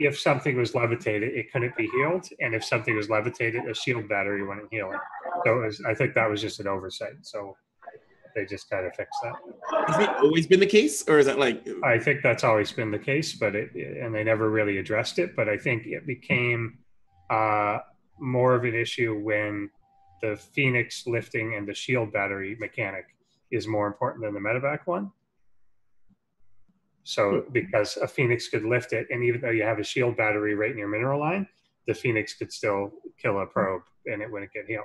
if something was levitated, it couldn't be healed. And if something was levitated, a shield battery wouldn't heal it. So I think that was just an oversight. So they just kind of fixed that. Has it always been the case? Or is that like... I think that's always been the case, but and they never really addressed it. But I think it became more of an issue when the Phoenix lifting and the shield battery mechanic is more important than the medevac one. So because a Phoenix could lift it, and even though you have a shield battery right in your mineral line, the Phoenix could still kill a probe and it wouldn't get healed.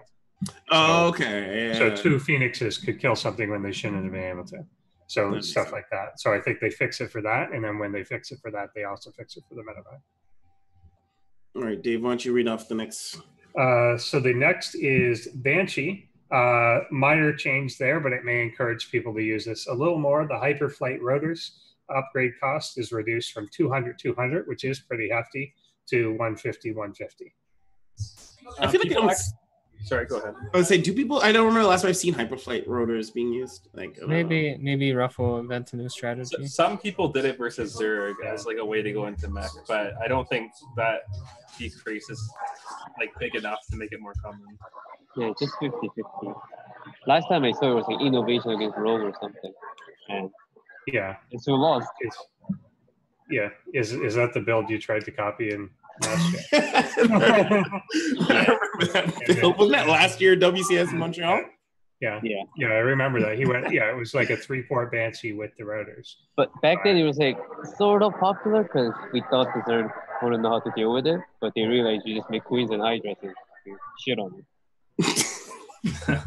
Oh, okay. Yeah. So two Phoenixes could kill something when they shouldn't have been able to. So stuff like that. So I think they fix it for that. And then when they fix it for that, they also fix it for the medevac. All right, Dave, why don't you read off the next? So the next is Banshee. Minor change there, but it may encourage people to use this a little more. The Hyperflight rotors upgrade cost is reduced from 200, which is pretty hefty, to 150. I feel like Sorry, go ahead. I would say, I don't remember the last time I've seen Hyperflight rotors being used. Like maybe Ruffle invent a new strategy. So some people did it versus Zerg as like a way to go into mech, but I don't think that decrease is like big enough to make it more common. Yeah, just 50-50. Last time I saw it was like innovation against Rogue or something. And it's so lost. Is that the build you tried to copy in last year? I remember that build. Wasn't that last year WCS in Montreal? Yeah, I remember that. He went, it was like a 3-port Banshee with the rotors. But back then it was like sort of popular because we thought the Zerg wouldn't know how to deal with it, but they realized you just make Queens and Hydras and shit on it. I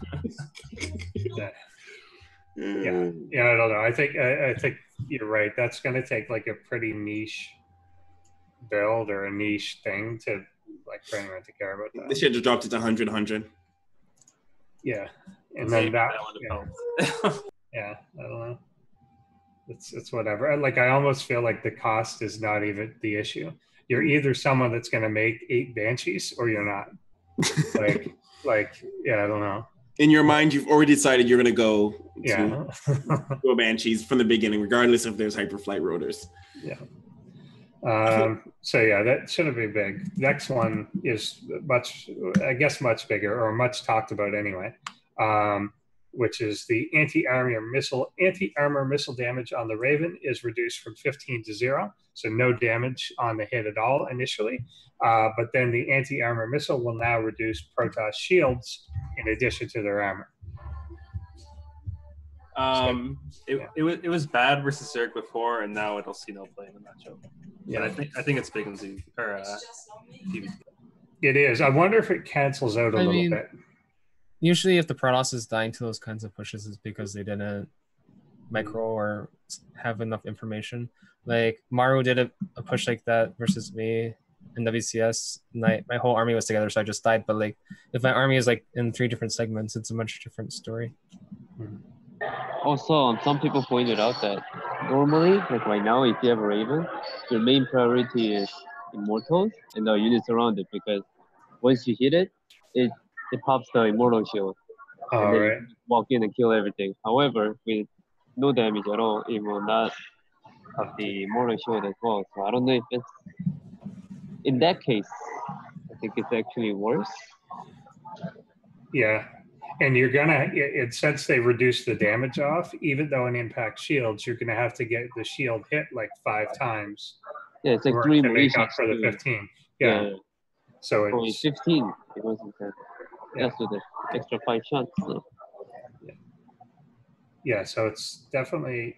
don't know. I think you're right. That's going to take like a pretty niche build or a niche thing to like for anyone to care about that. They should have dropped it to 100. Yeah, and then that. I don't know. It's whatever. Like I almost feel like the cost is not even the issue. You're either someone that's going to make 8 Banshees or you're not. I don't know. In your mind, you've already decided you're going to go go Banshees from the beginning, regardless if there's Hyperflight rotors. Yeah. That shouldn't be big. Next one is much bigger or much talked about anyway, which is the anti-armor missile damage on the Raven is reduced from 15 to 0. So no damage on the hit at all initially. But then the anti-armor missile will now reduce Protoss shields in addition to their armor. It was bad versus Zerg before, and now it'll see no play in the matchup. Yeah, I think it's big in Z or TV. It is. I wonder if it cancels out a little bit. Usually, if the Protoss is dying to those kinds of pushes, it's because they didn't micro or have enough information. Like Maru did a push like that versus me in WCS. My whole army was together, so I just died. But like, if my army is like in 3 different segments, it's a much different story. Also, some people pointed out that normally, like right now, if you have a Raven, your main priority is Immortals and the units around it, because once you hit it, it pops the Immortal shield. And then you walk in and kill everything. However, with no damage at all, it will not of the motor shield as well. So I don't know if it's in that case. I think it's actually worse. Yeah, and you're gonna. Since they reduced the damage off, even though in impact shields, you're gonna have to get the shield hit like 5 times. Yeah, it's like 3 to make up Mauritius for the 15. Yeah. So only it's 15. It wasn't that. Yeah. That's with the extra 5 shots. So. Yeah, so it's definitely,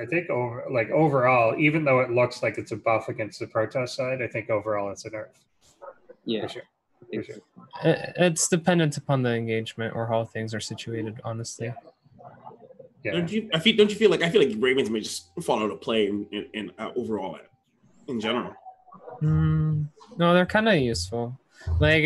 I think overall, even though it looks like it's a buff against the Protoss side, I think overall it's a nerf. Yeah, for sure. For sure. It's dependent upon the engagement or how things are situated, honestly. Yeah. Don't you feel like Ravens may just fall out of play in overall in general? No, they're kind of useful. Like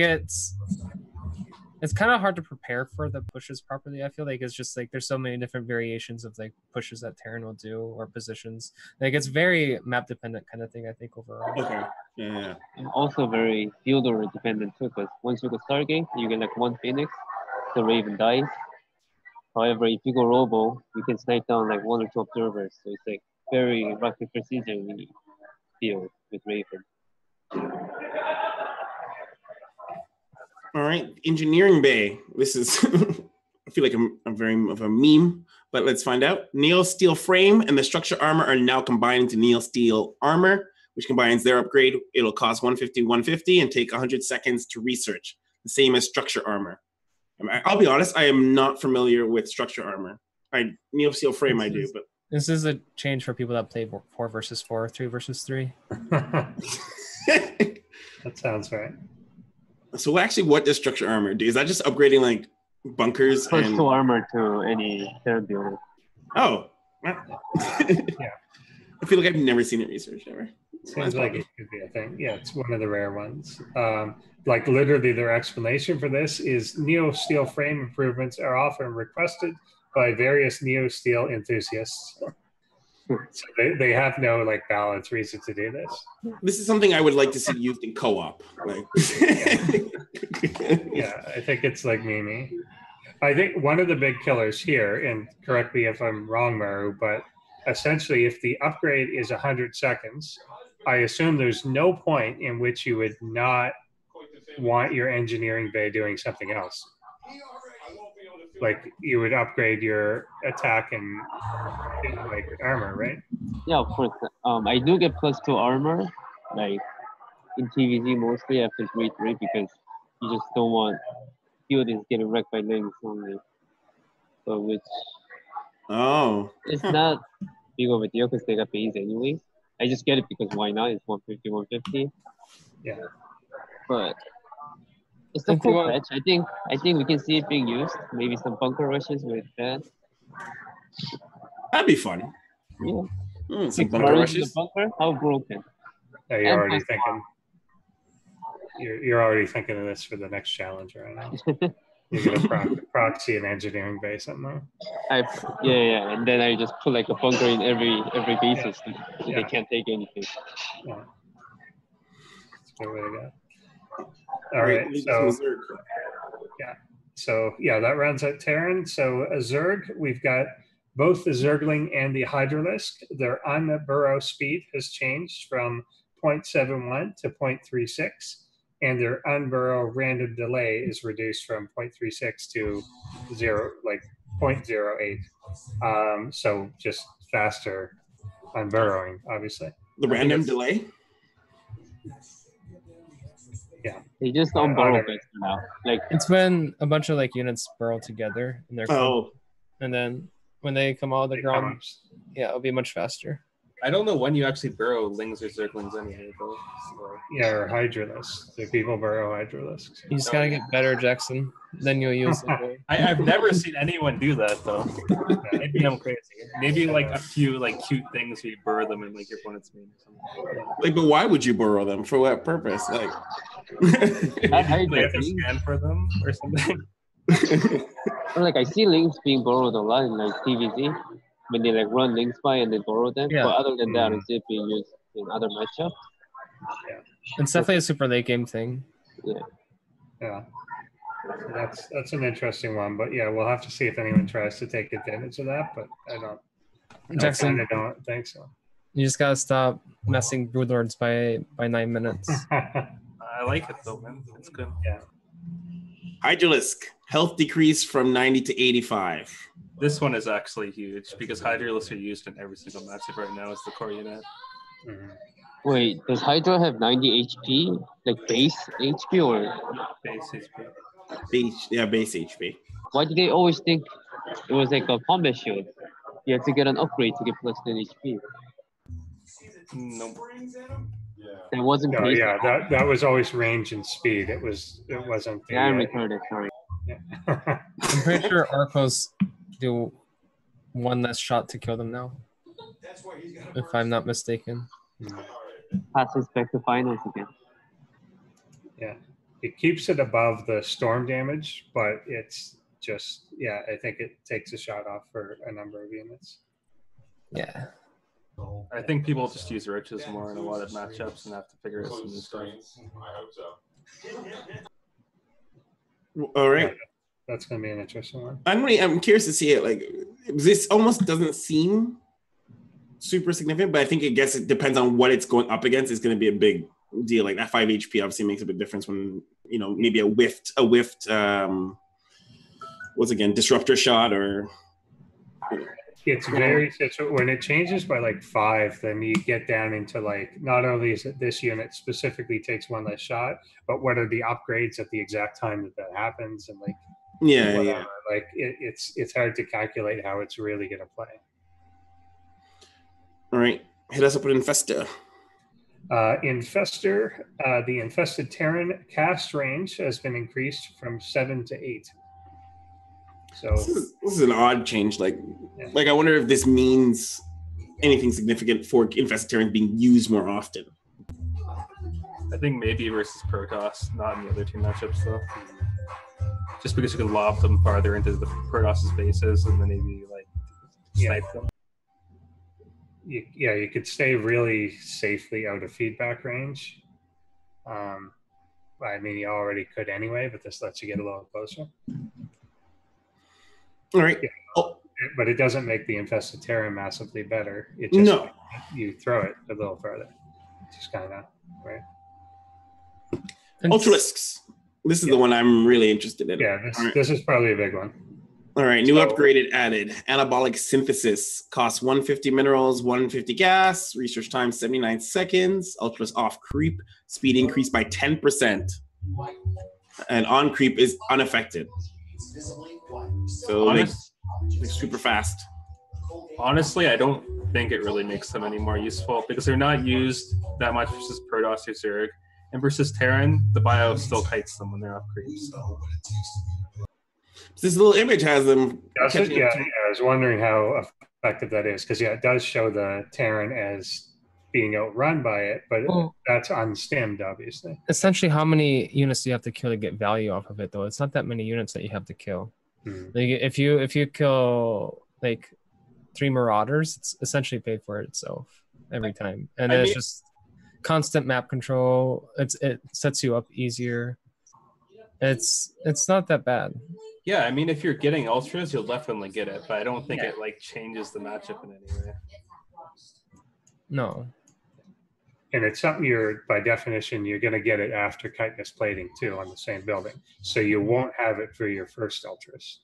it's kind of hard to prepare for the pushes properly. I feel like it's just like there's so many different variations of like pushes that Terran will do or positions. Like it's very map dependent kind of thing, I think, overall. Okay. Yeah. And also very fielder dependent too, because once you go Stargate, you get like 1 Phoenix, the Raven dies. However, if you go Robo, you can snipe down like 1 or 2 observers. So it's like very rock paper scissors field with Raven. All right, engineering bay. This is, I feel like I'm very of a meme, but let's find out. Neo Steel frame and the structure armor are now combined into Neo Steel armor, which combines their upgrade. It'll cost 150 and take 100 seconds to research, the same as structure armor. I'll be honest, I am not familiar with structure armor. Neo Steel frame I do, but this is a change for people that play 4 versus 4, 3 versus 3. That sounds right. So actually, what does structure armor do? Is that just upgrading like bunkers Plus 2 armor to any Terran builder. Oh. Yeah. I feel like I've never seen it researched ever. Seems like it could be a thing. Yeah, it's one of the rare ones. Like literally their explanation for this is Neo Steel frame improvements are often requested by various Neo Steel enthusiasts. So they have no like balance reason to do this. This is something I would like to see used in co-op. Like, yeah, I think it's like Mimi. I think one of the big killers here, and correct me if I'm wrong, Maru, but essentially if the upgrade is 100 seconds, I assume there's no point in which you would not want your engineering bay doing something else. Like you would upgrade your attack and like armor, right? Yeah, of course. I do get plus 2 armor, like in TVZ mostly after 3-3 because you just don't want field is getting wrecked by links only. So which it's not big of a deal because they got base anyways. I just get it because why not? It's 150, 150. Yeah. But it's a cool patch. I think we can see it being used. Maybe some bunker rushes with that. That'd be fun. Yeah. Some bunker rushes. Bunker? How broken? Yeah, you're already thinking. You're already thinking of this for the next challenge right now. You're gonna proxy an engineering base somehow. Yeah, and then I just put like a bunker in every basis. So they can't take anything. Yeah. That's a good way to go. All right, so that rounds out Terran. So a Zerg, we've got both the Zergling and the Hydralisk. Their unburrow speed has changed from 0.71 to 0.36, and their unburrow random delay is reduced from 0.36 to 0.08. So just faster unburrowing, obviously. The random delay? Yeah, they just don't burrow better now. Like it's when a bunch of like units burrow together in their and then when they come out of the ground, it'll be much faster. I don't know when you actually burrow lings or zerglings anyway, though. So. Yeah, or hydralisks. Do people burrow hydralisks? You just gotta get better, Jackson. Then you'll use them. I've never seen anyone do that though. Maybe I'm crazy. Maybe like a few like cute things where you burrow them in like your opponent's main or something. Like, but why would you burrow them? For what purpose? Like, I have to scan for them or something. Or like I see links being borrowed a lot in like TVZ when they like run links by and they borrow them. Yeah. But other than that, it's being used in other matchups. Yeah. It's definitely a super late game thing. Yeah. That's an interesting one, but yeah, we'll have to see if anyone tries to take advantage of that. But I don't think so. You just gotta stop messing Broodlords by 9 minutes. I like it though, man. It's good. Yeah. Hydralisk, health decrease from 90 to 85. This one is actually huge because Hydralisks are used in every single matchup right now as the core unit. Mhm. Wait, does Hydra have 90 HP? Like base HP or? Base HP. Base HP. Why do they always think it was like a combat shield? You have to get an upgrade to get plus 10 HP. Nope. It wasn't No, base. yeah, that was always range and speed. It wasn't. Yeah, I'm retarded. Sorry. Yeah. I'm pretty sure Arcos do one less shot to kill them now, if I'm not mistaken. Passes back to finals again. Yeah, it keeps it above the storm damage, but it's just, yeah, I think it takes a shot off for a number of units. Yeah. I think people just use riches more in a lot of matchups and have to figure out some new stuff. All right. Yeah, that's going to be an interesting one. I'm curious to see it. Like, this almost doesn't seem super significant, but I think it depends on what it's going up against. It's going to be a big deal. Like that 5 HP obviously makes a big difference when, you know, maybe a whiffed disruptor shot or. You know. It's very, when it changes by like 5, then you get down into like, not only is it this unit specifically takes one less shot, but what are the upgrades at the exact time that happens, and like, yeah. Like it's hard to calculate how it's really going to play. All right, hit us up with Infester. Infester, the Infested Terran cast range has been increased from 7 to 8. So this is an odd change. Like I wonder if this means anything significant for Infested Terran being used more often. I think maybe versus Protoss, not in the other two matchups though. Just because you can lob them farther into the Protoss's bases and then maybe like snipe them. You could stay really safely out of feedback range. I mean, you already could anyway, but this lets you get a little closer. All right. Yeah. But it doesn't make the Infested Terran massively better. It just you throw it a little further. Just kind of right. Ultralisks. This is the one I'm really interested in. Yeah, this is probably a big one. All right, new upgraded added. Anabolic synthesis. Costs 150 minerals, 150 gas. Research time 79 seconds. Ultralisk off creep. Speed increased by 10%. And on creep is unaffected. So like super fast. Honestly, I don't think it really makes them any more useful because they're not used that much versus Protoss or Zerg. And versus Terran, the bio still kites them when they're off creep. So. This little image has them. Yeah, I was wondering how effective that is because it does show the Terran as being outrun by it, but that's unstimmed, obviously. Essentially, how many units do you have to kill to get value off of it, though? It's not that many units that you have to kill. Like if you kill like 3 Marauders, it's essentially paid for itself every time, and then it's just constant map control. It sets you up easier. It's not that bad. Yeah, I mean, if you're getting ultras, you'll definitely get it, but I don't think it like changes the matchup in any way. No. And it's something by definition, you're going to get it after chitinous plating too on the same building. So you won't have it for your first ultras.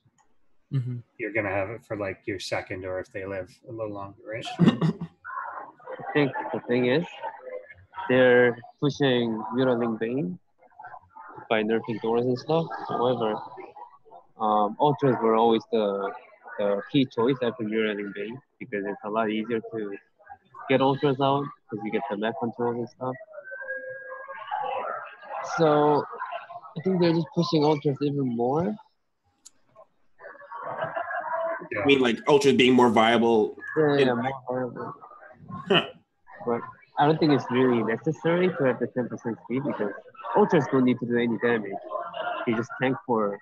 Mm-hmm. You're going to have it for like your second, or if they live a little longer, right? I think the thing is, they're pushing Mutaling Bane by nerfing doors and stuff. However, ultras were always the key choice after Mutaling Bane because it's a lot easier to get ultras out because you get the map controls and stuff. So I think they're just pushing ultras even more. Yeah. I mean, like ultras being more viable. Yeah, more viable. Huh. But I don't think it's really necessary to have the 10% speed because ultras don't need to do any damage. They just tank for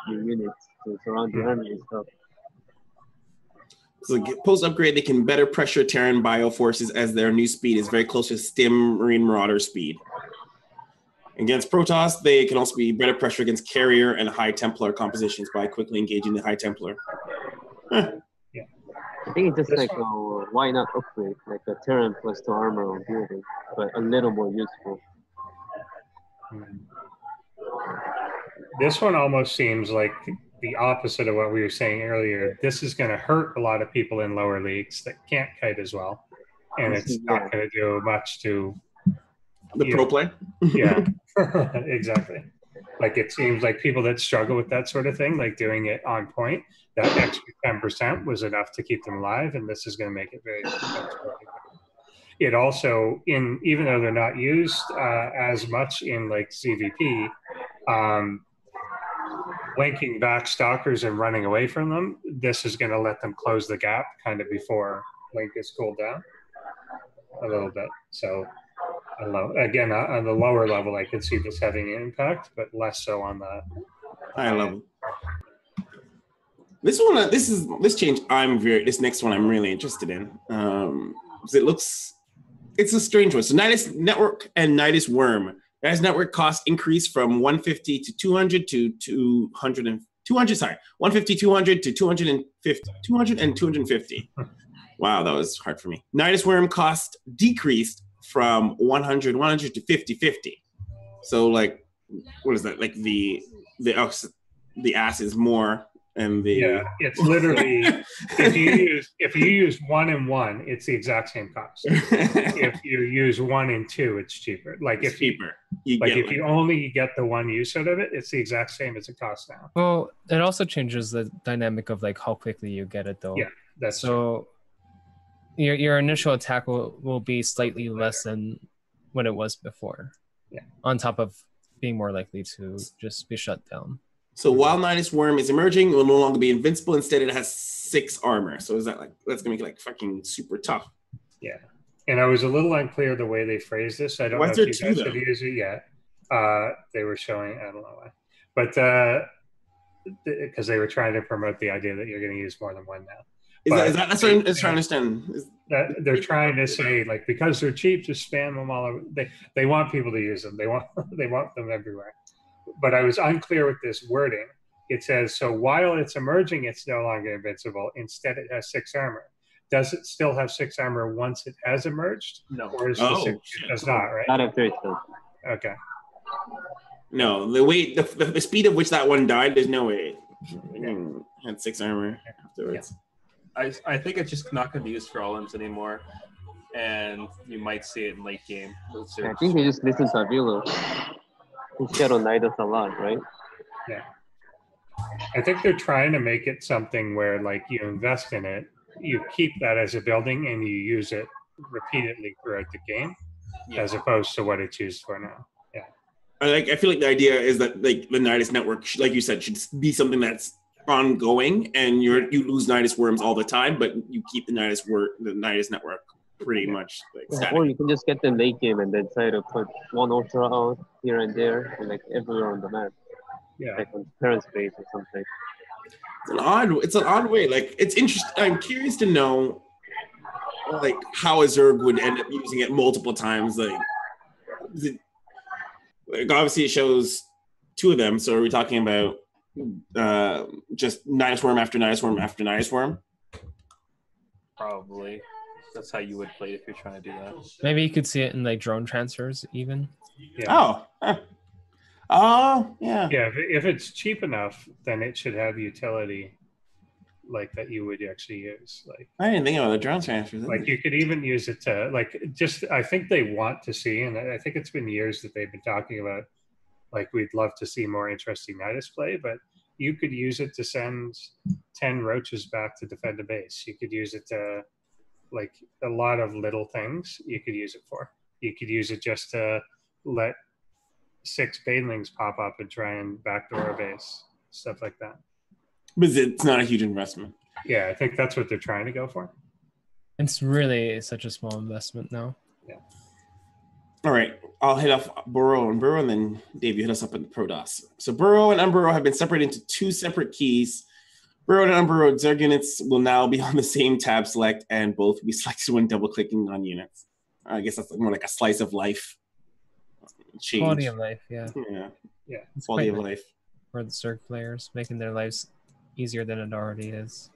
your units to surround the army and stuff. So post upgrade, they can better pressure Terran bio forces as their new speed is very close to Stim Marine Marauder speed. Against Protoss, they can also be better pressure against Carrier and High Templar compositions by quickly engaging the High Templar. Huh. Yeah. think it's just This like, why not upgrade like a Terran plus 2 armor on building, but a little more useful. This one almost seems like the opposite of what we were saying earlier. This is going to hurt a lot of people in lower leagues that can't kite as well, and it's not going to do much to the pro play. Yeah, exactly. Like it seems like people that struggle with that sort of thing, like doing it on point, that extra 10% was enough to keep them alive, and this is going to make it very difficult. It also, even though they're not used as much in like CVP, linking back stalkers and running away from them, this is going to let them close the gap kind of before link is cooled down a little bit. So I don't know. Again, on the lower level, I could see this having an impact, but less so on the high level. This one, this change. This next one, I'm really interested in. It's a strange one. So Nidus Network and Nidus Worm. Nidus Network cost increased from 150 to 200 to 200 and 200. Sorry, 150, 200 to 250, 200 and 250. Wow, that was hard for me. Nidus Worm cost decreased from 100 to 50. So like, what is that? Like the ass is more, and the it's literally if you use 1 and 1, it's the exact same cost. If you use 1 and 2, it's cheaper. Like if you only get the one use out of it, it's the exact same as it costs now. Well, it also changes the dynamic of like how quickly you get it though. Yeah, that's so. True. Your initial attack will be slightly less than when it was before. Yeah. On top of being more likely to just be shut down. So while Nidus Worm is emerging, it will no longer be invincible. Instead, it has 6 armor. So is that like that's gonna make it like fucking super tough? Yeah. And I was a little unclear the way they phrased this. I don't know if you guys have used it yet. They were showing, I don't know why, but because they were trying to promote the idea that you're going to use more than 1 now. That's what I'm trying to understand. They're trying to say, like, because they're cheap, just spam them all over. They want people to use them. They want them everywhere. But I was unclear with this wording. It says, so while it's emerging, it's no longer invincible. Instead, it has 6 armor. Does it still have 6 armor once it has emerged? No. Or is it does not, right? Not after it's done. Okay. No, the speed of which that one died, there's no way it had 6 armor afterwards. Yeah. I think it's just not going to be used for all-ins anymore, and you might see it in late game. I think they just listen to Avila. Instead of Nidus a lot, right? Yeah. I think they're trying to make it something where, like, you invest in it, you keep that as a building, and you use it repeatedly throughout the game, as opposed to what it's used for now. Yeah. I feel like the idea is that like the Nidus Network, like you said, should be something that's ongoing, and you lose Nidus Worms all the time, but you keep the Nidus Network pretty much like static. Or you can just get the late game and then try to put 1 Ultra out here and there, and like everywhere on the map. Yeah, like on parent space or something. It's an odd way. Like it's interesting. I'm curious to know, like how a Zerg would end up using it multiple times. Like obviously it shows 2 of them. So are we talking about just Nidus Worm after Nidus Worm after Nidus Worm? Probably. That's how you would play if you're trying to do that. Maybe you could see it in like drone transfers even. Yeah. Yeah. Yeah, if it's cheap enough, then it should have utility like that you would actually use. Like I didn't think about the drone transfers. Like you could even use it to like just I think they want to see, and I think it's been years that they've been talking about like we'd love to see more interesting Nidus play, but you could use it to send 10 roaches back to defend a base. You could use it to like a lot of little things you could use it for. You could use it just to let 6 banelings pop up and try and backdoor a base, stuff like that. But it's not a huge investment. Yeah, I think that's what they're trying to go for. It's really such a small investment now. Yeah. All right, I'll hit off Burrow, and then Dave, you hit us up in the ProDOS. So Burrow and Unburrow have been separated into 2 separate keys. Burrow and Unburrowed Zerg units will now be on the same tab select, and both will be selected when double-clicking on units. I guess that's more like a slice of life change. Quality of life, yeah. Quality of nice life. For the Zerg players, making their lives easier than it already is.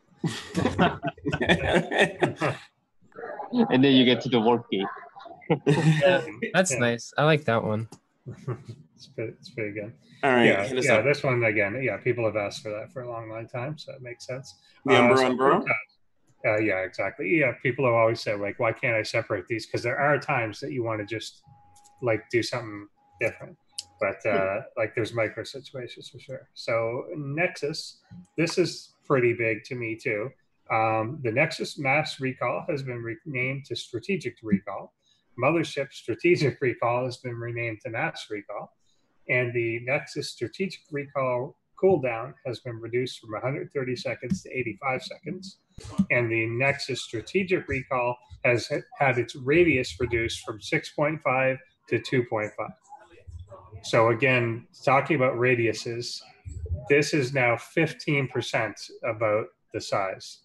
And then you get to the work game. Yeah, that's nice. I like that one. It's pretty good. All right. Yeah. This one again. Yeah, people have asked for that for a long time, so it makes sense. The Umbro on Burrow. Yeah, exactly. Yeah, people have always said like, why can't I separate these? Because there are times that you want to just like do something different, but like there's micro situations for sure. So Nexus, this is pretty big to me too. The Nexus Mass Recall has been renamed to Strategic Recall. Mothership Strategic Recall has been renamed to Mass Recall, and the Nexus Strategic Recall cooldown has been reduced from 130 seconds to 85 seconds. And the Nexus Strategic Recall has had its radius reduced from 6.5 to 2.5. So again, talking about radiuses, this is now 15% about the size.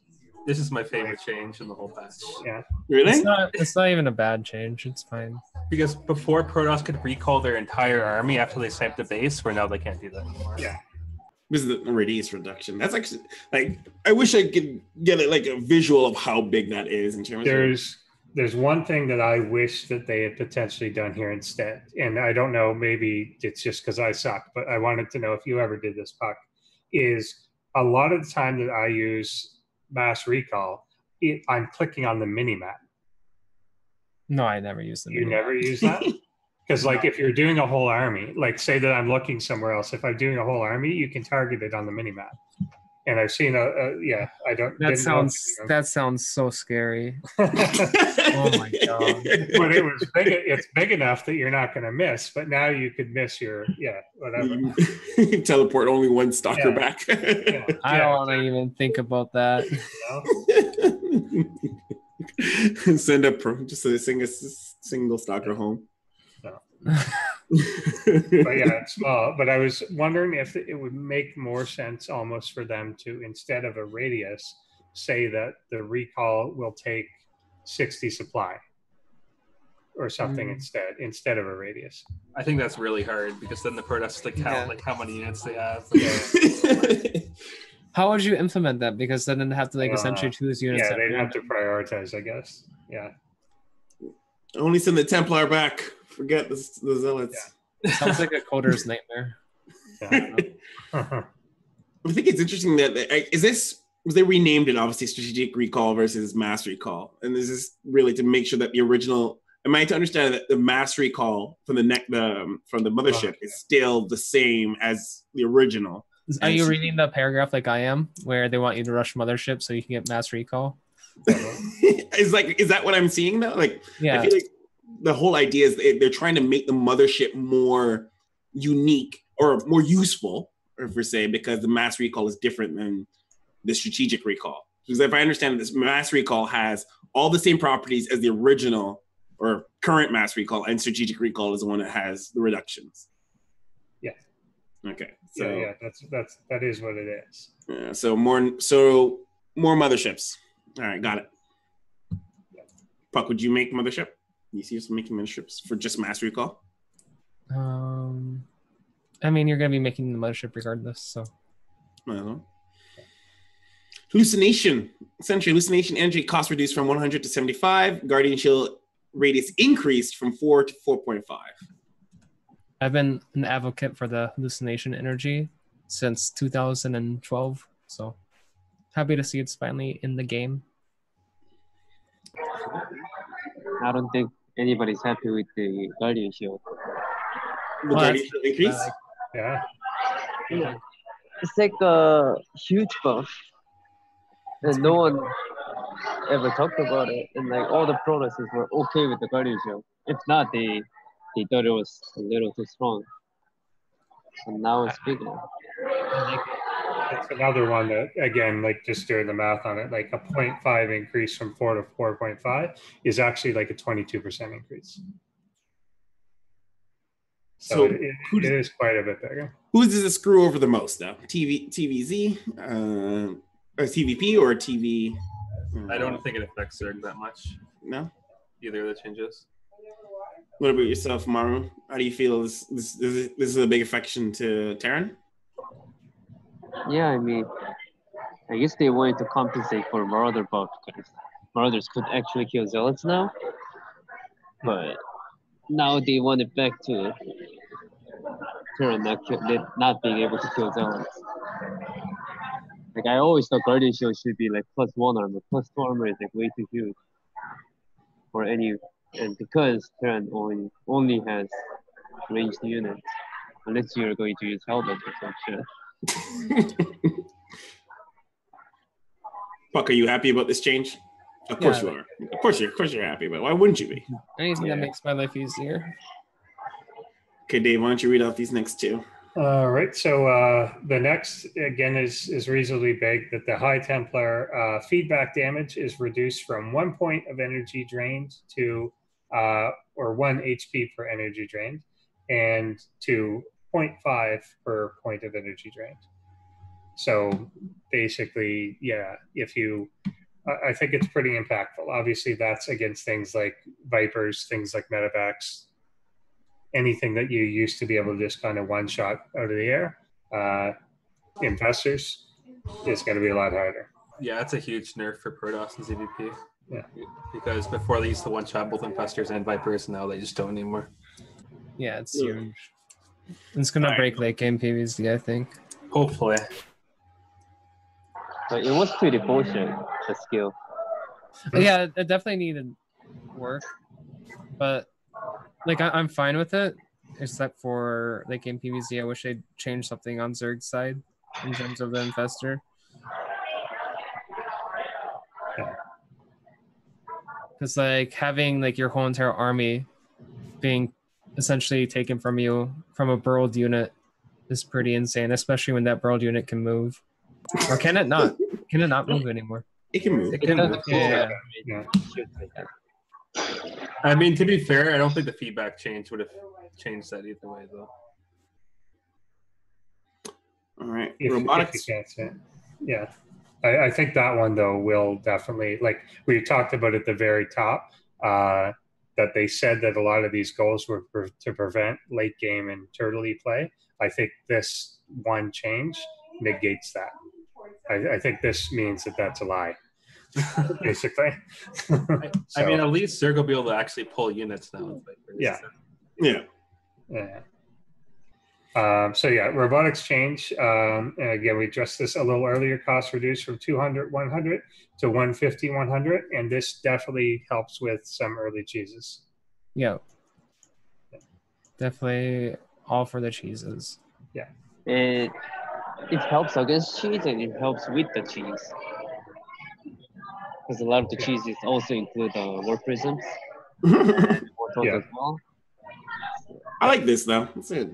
This is my favorite change in the whole patch. Yeah. Really? It's not even a bad change. It's fine. Because before, Protoss could recall their entire army after they sniped the base, where now they can't do that anymore. Yeah. This is the radius reduction. That's actually like, I wish I could get it like a visual of how big that is in terms of. There's one thing that I wish that they had potentially done here instead. And I don't know, maybe it's just because I suck, but I wanted to know if you ever did this, Puck, is a lot of the time that I use Mass Recall, I'm clicking on the mini-map. No, I never use them. You never use that? Because like if you're doing a whole army, like say that I'm looking somewhere else, if I'm doing a whole army, you can target it on the mini-map. And I've seen I don't. That sounds so scary. Oh my god! But it's big enough that you're not going to miss. But now you could miss your whatever. You teleport only one stalker back. I don't want to even think about that. Send just a single stalker home. No. But yeah, it's small. But I was wondering if it would make more sense almost for them to, instead of a radius, say that the recall will take 60 supply or something instead of a radius. I think that's really hard because then the Protoss has to count like how many units they have. How would you implement that? Because then they'd have to essentially choose units. Yeah, they'd have to prioritize, I guess. Yeah. Only send the Templar back. Forget the Zealots. Yeah. Sounds like a coder's nightmare. I think it's interesting that they renamed it obviously Strategic Recall versus Mass Recall, and this is really to make sure that the original. Am I to understand that the Mass Recall from the mothership is still the same as the original? Are you reading the paragraph like I am, where they want you to rush mothership so you can get Mass Recall? Is that what I'm seeing though? Like, yeah. I feel like the whole idea is they're trying to make the mothership more unique or more useful, per se, because the Mass Recall is different than the Strategic Recall. Because if I understand it, this Mass Recall has all the same properties as the original or current Mass Recall, and Strategic Recall is the one that has the reductions. Yeah. Okay. So yeah, that is what it is. Yeah. So more motherships. All right, got it. Yeah. Puck, would you make mothership? You see us making motherships for just Mass Recall? I mean, you're going to be making the mothership regardless, so. Hallucination. Essentially, hallucination energy cost reduced from 100 to 75. Guardian shield radius increased from 4 to 4.5. I've been an advocate for the hallucination energy since 2012, so happy to see it's finally in the game. I don't think anybody's happy with the Guardian shield. The Guardian shield increase? Yeah. It's like a huge buff. And no one ever talked about it. And like all the prototypes were okay with the Guardian shield. If not, they thought it was a little too strong. And now it's big enough. It's another one that, again, like just doing the math on it, like a 0.5 increase from 4 to 4.5 is actually like a 22% increase. So it is quite a bit bigger. Who does this screw over the most though? TVZ, or TVP, or TV? I don't think it affects Zerg that much. No? Either of the changes. What about yourself, Maru? How do you feel this is a big affection to Terran? Yeah, I mean, I guess they wanted to compensate for Marauder buff because Marauders could actually kill Zealots now. But now they want it back to Terran not being able to kill Zealots. Like I always thought Guardian Shield should be like +1 armor, +2 armor is like way too huge for any, and because Terran only has ranged units, unless you're going to use helmet or some shit. Puck, are you happy about this change? Of course you are. Of course you're happy, but why wouldn't you be? Anything that makes my life easier. Okay, Dave, why don't you read out these next two? All right, so the next, again, is reasonably big, that the High Templar feedback damage is reduced from 1 point of energy drained to, or 1 HP per energy drained, and to 0.5 per point of energy drained. So basically, yeah, if you, I think it's pretty impactful. Obviously, that's against things like Vipers, things like Medevacs, anything that you used to be able to just kind of one shot out of the air. Infestors is going to be a lot harder. Yeah, that's a huge nerf for Protoss and ZVP. Yeah, because before they used to one shot both Infestors and Vipers, now they just don't anymore. Yeah, it's huge. It's going to break late game PvZ, I think. Hopefully. But it was pretty bullshit, the skill. Yeah, it definitely needed work, but like I'm fine with it, except for late game PvZ. I wish they'd change something on Zerg's side in terms of the Infestor. Because like having like your whole entire army being essentially taken from you from a burrowed unit is pretty insane, especially when that burrowed unit can move. Or can it not? Can it not move anymore? It can move. It can move. Yeah. I mean, to be fair, I don't think the feedback change would have changed that either way, though. All right. If Robotics. Yeah. I think that one, though, will definitely, like we talked about at the very top, that they said that a lot of these goals were to prevent late game and turtley play. I think this one change negates that. I think this means that that's a lie, basically. I mean, at least Zerg will be able to actually pull units now. Yeah. So yeah, robotics change. And again, we addressed this a little earlier. Cost reduced from 200, 100 to 150, 100, and this definitely helps with some early cheeses. Yeah. Definitely all for the cheeses. Yeah. It helps against cheese and it helps with the cheese. Because a lot of the cheeses also include war prisms. Yeah. As well. I like this though. It's a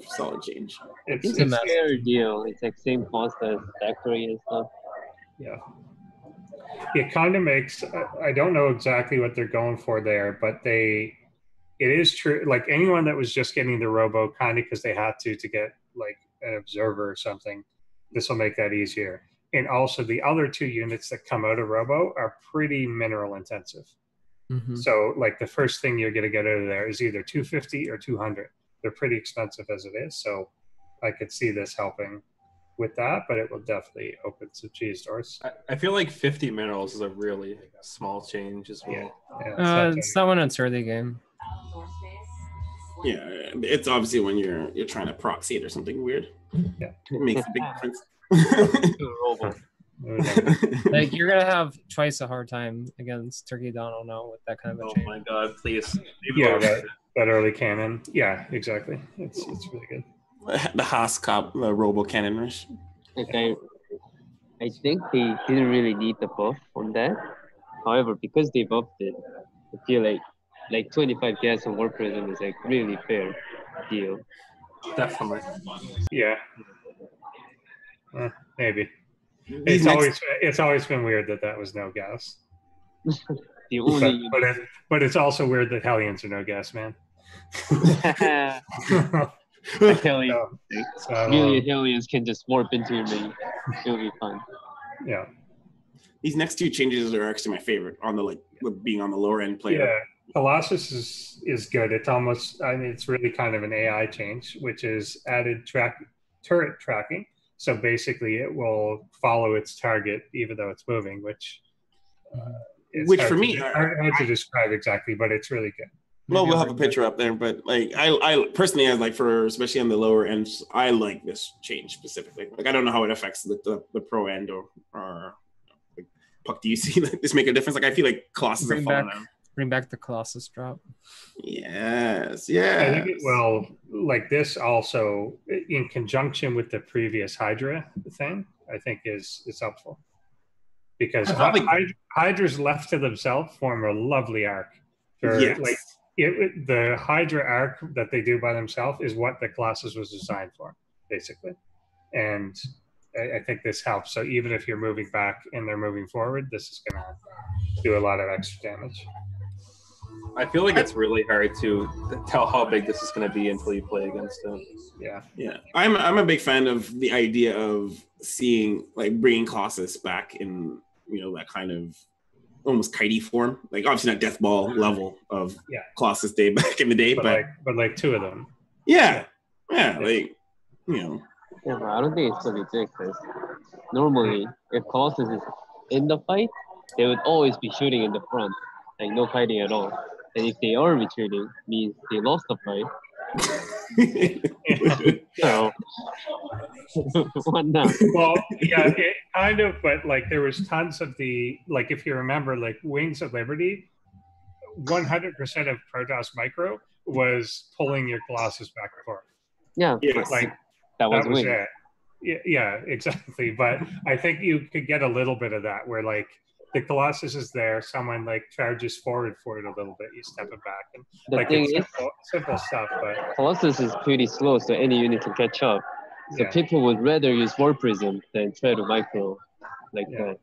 solid change. It's a fair deal. It's like same cost as factory and stuff. Yeah. It kind of makes, I don't know exactly what they're going for there, but it is true. Like anyone that was just getting the robo kind of because they had to get like an observer or something, this will make that easier. And also the other two units that come out of robo are pretty mineral intensive. Mm-hmm. So like the first thing you're going to get out of there is either 250 or 200. They're pretty expensive as it is. So I could see this helping with that, but it will definitely open some cheese doors. I feel like 50 minerals is a really small change as well. Yeah, it's not when it's early game. Yeah, it's obviously when you're trying to proxy it or something weird. Yeah, it makes a big difference. Like you're gonna have twice a hard time against Turkey Donald now with that kind of a change. Oh my god, please! Yeah, that early cannon. Yeah, exactly. It's really good. The Haas-Cop Robo Cannon Rush. Okay, I think they didn't really need the buff on that. However, because they buffed it, I feel like 25 gas on War Prism is like really fair deal. Definitely. Yeah. Maybe. It's always been weird that was no gas. The only but it's also weird that Hellions are no gas, man. Million Hellions can just warp into your main. It'll be fun. Yeah. These next two changes are actually my favorite on the being on the lower end player. Yeah. Colossus is good. It's almost, it's really kind of an AI change, which is added turret tracking. So basically, it will follow its target even though it's moving, which for me, hard to describe exactly, but it's really good. Well, we'll have a picture up there, but like I personally, I like for especially on the lower ends, I like this change specifically. Like I don't know how it affects the pro end or like, Puck. Do you see this make a difference? Like I feel like Colossus are falling down. Bring back the Colossus drop. Yes. I think it will, like this also in conjunction with the previous Hydra thing, I think is helpful. Because Hydras left to themselves form a lovely arc. Yes. Like the Hydra arc that they do by themselves is what the Colossus was designed for, basically. And I think this helps. So even if you're moving back and they're moving forward, this is going to do a lot of extra damage. I feel like it's really hard to tell how big this is going to be until you play against it. Yeah. I'm a big fan of the idea of seeing like bringing Colossus back in that kind of almost kitey form. Like obviously not Death Ball level of Colossus Day back in the day, but like two of them. Yeah, like Yeah, but I don't think it's so ridiculous. Normally, if Colossus is in the fight, they would always be shooting in the front, like no fighting at all. And if they are retreating, means they lost the fight. So, what now? Well, yeah, it kind of, but like there was tons of like if you remember, like Wings of Liberty, 100% of Protoss Micro was pulling your Colossus back and forth. Yeah, like that was it. Yeah, exactly. But I think you could get a little bit of that where like the Colossus is there, someone like charges forward for it a little bit, you step it back, and the like thing it's simple stuff. But Colossus is pretty slow, so any unit can catch up. So people would rather use War Prism than try to micro like that.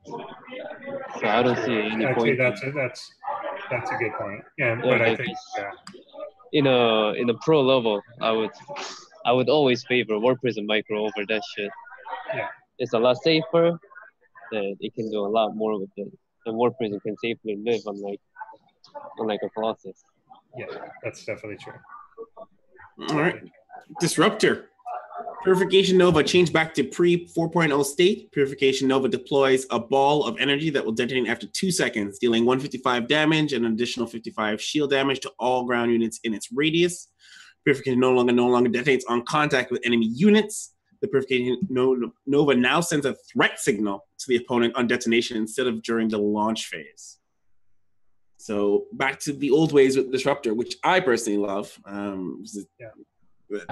So I don't see any point. That's a good point. But I think in a pro level, I would always favor War Prism micro over that shit. Yeah, it's a lot safer. And it can do a lot more with it. And War Prism can safely live unlike a Colossus. Yeah, that's definitely true. All right. Disruptor. Purification Nova changed back to pre 4.0 state. Purification Nova deploys a ball of energy that will detonate after 2 seconds, dealing 155 damage and an additional 55 shield damage to all ground units in its radius. Purification no longer detonates on contact with enemy units. The Purification Nova now sends a threat signal to the opponent on detonation instead of during the launch phase. So back to the old ways with Disruptor, which I personally love. I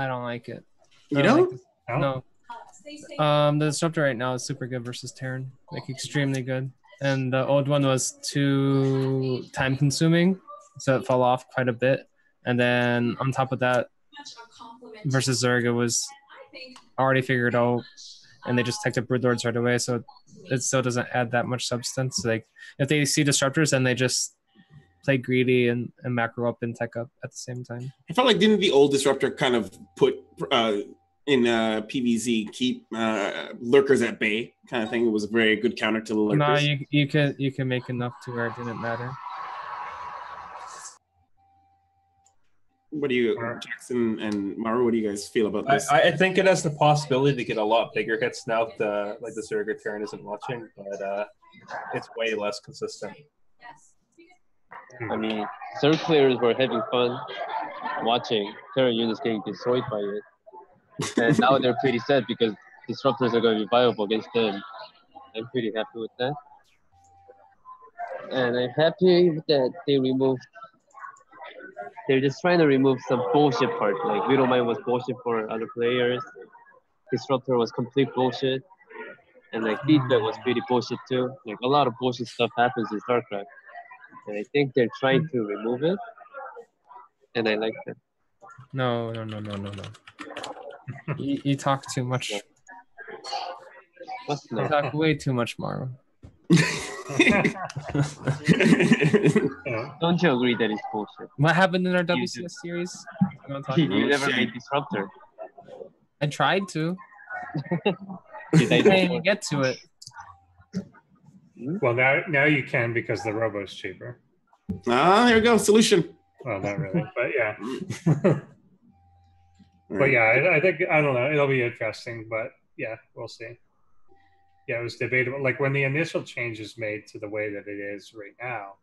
don't like it. You don't? No. The Disruptor right now is super good versus Terran, like extremely good. And the old one was too time consuming, so it fell off quite a bit. And then on top of that, versus Zerga was already figured out, and they just take the Broodlords right away, so it still doesn't add that much substance. Like if they see Disruptors, then they just play greedy and macro up and tech up at the same time. I felt like didn't the old Disruptor kind of put in PvZ keep lurkers at bay kind of thing? It was a very good counter to the lurkers. No, you can make enough to where it didn't matter. What do you, Jackson and Maru, what do you guys feel about this? I think it has the possibility to get a lot bigger hits now that the Zerga Terran isn't watching, but it's way less consistent. I mean, Zerg players were having fun watching Terran units getting destroyed by it. And now they're pretty sad because Disruptors are going to be viable against them. I'm pretty happy with that. And I'm happy that they're just trying to remove some bullshit part. Like Widowmine was bullshit for other players. Disruptor was complete bullshit. And like feedback was pretty bullshit too. Like a lot of bullshit stuff happens in StarCraft. And I think they're trying to remove it. And I like that. No. You talk too much. You talk way too much, Maru. Don't you agree that it's bullshit? What happened in our WCS series? You never made Disruptor. I tried to. I didn't get to it. Well, now you can because the Robo's cheaper. There we go. Solution. Well, not really, but yeah. But yeah, I think, I don't know, it'll be interesting, but yeah, we'll see. Yeah, it was debatable. Like when the initial changes made to the way that it is right now,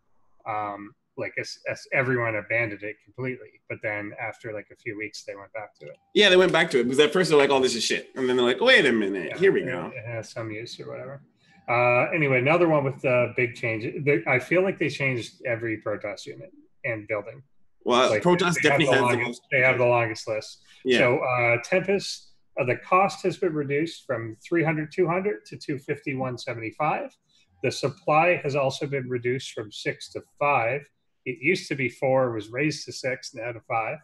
like as everyone abandoned it completely, but then after like a few weeks, they went back to it. Yeah, they went back to it because at first they're like, "Oh, this is shit," and then they're like, "Wait a minute, here we go." It has some use or whatever. Anyway, another one with big changes. I feel like they changed every Protoss unit and building. Well, like Protoss definitely has the most. They have the longest list. Yeah. So Tempest. The cost has been reduced from 300, 200 to 250, 175. The supply has also been reduced from 6 to 5. It used to be 4, was raised to 6, now to 5.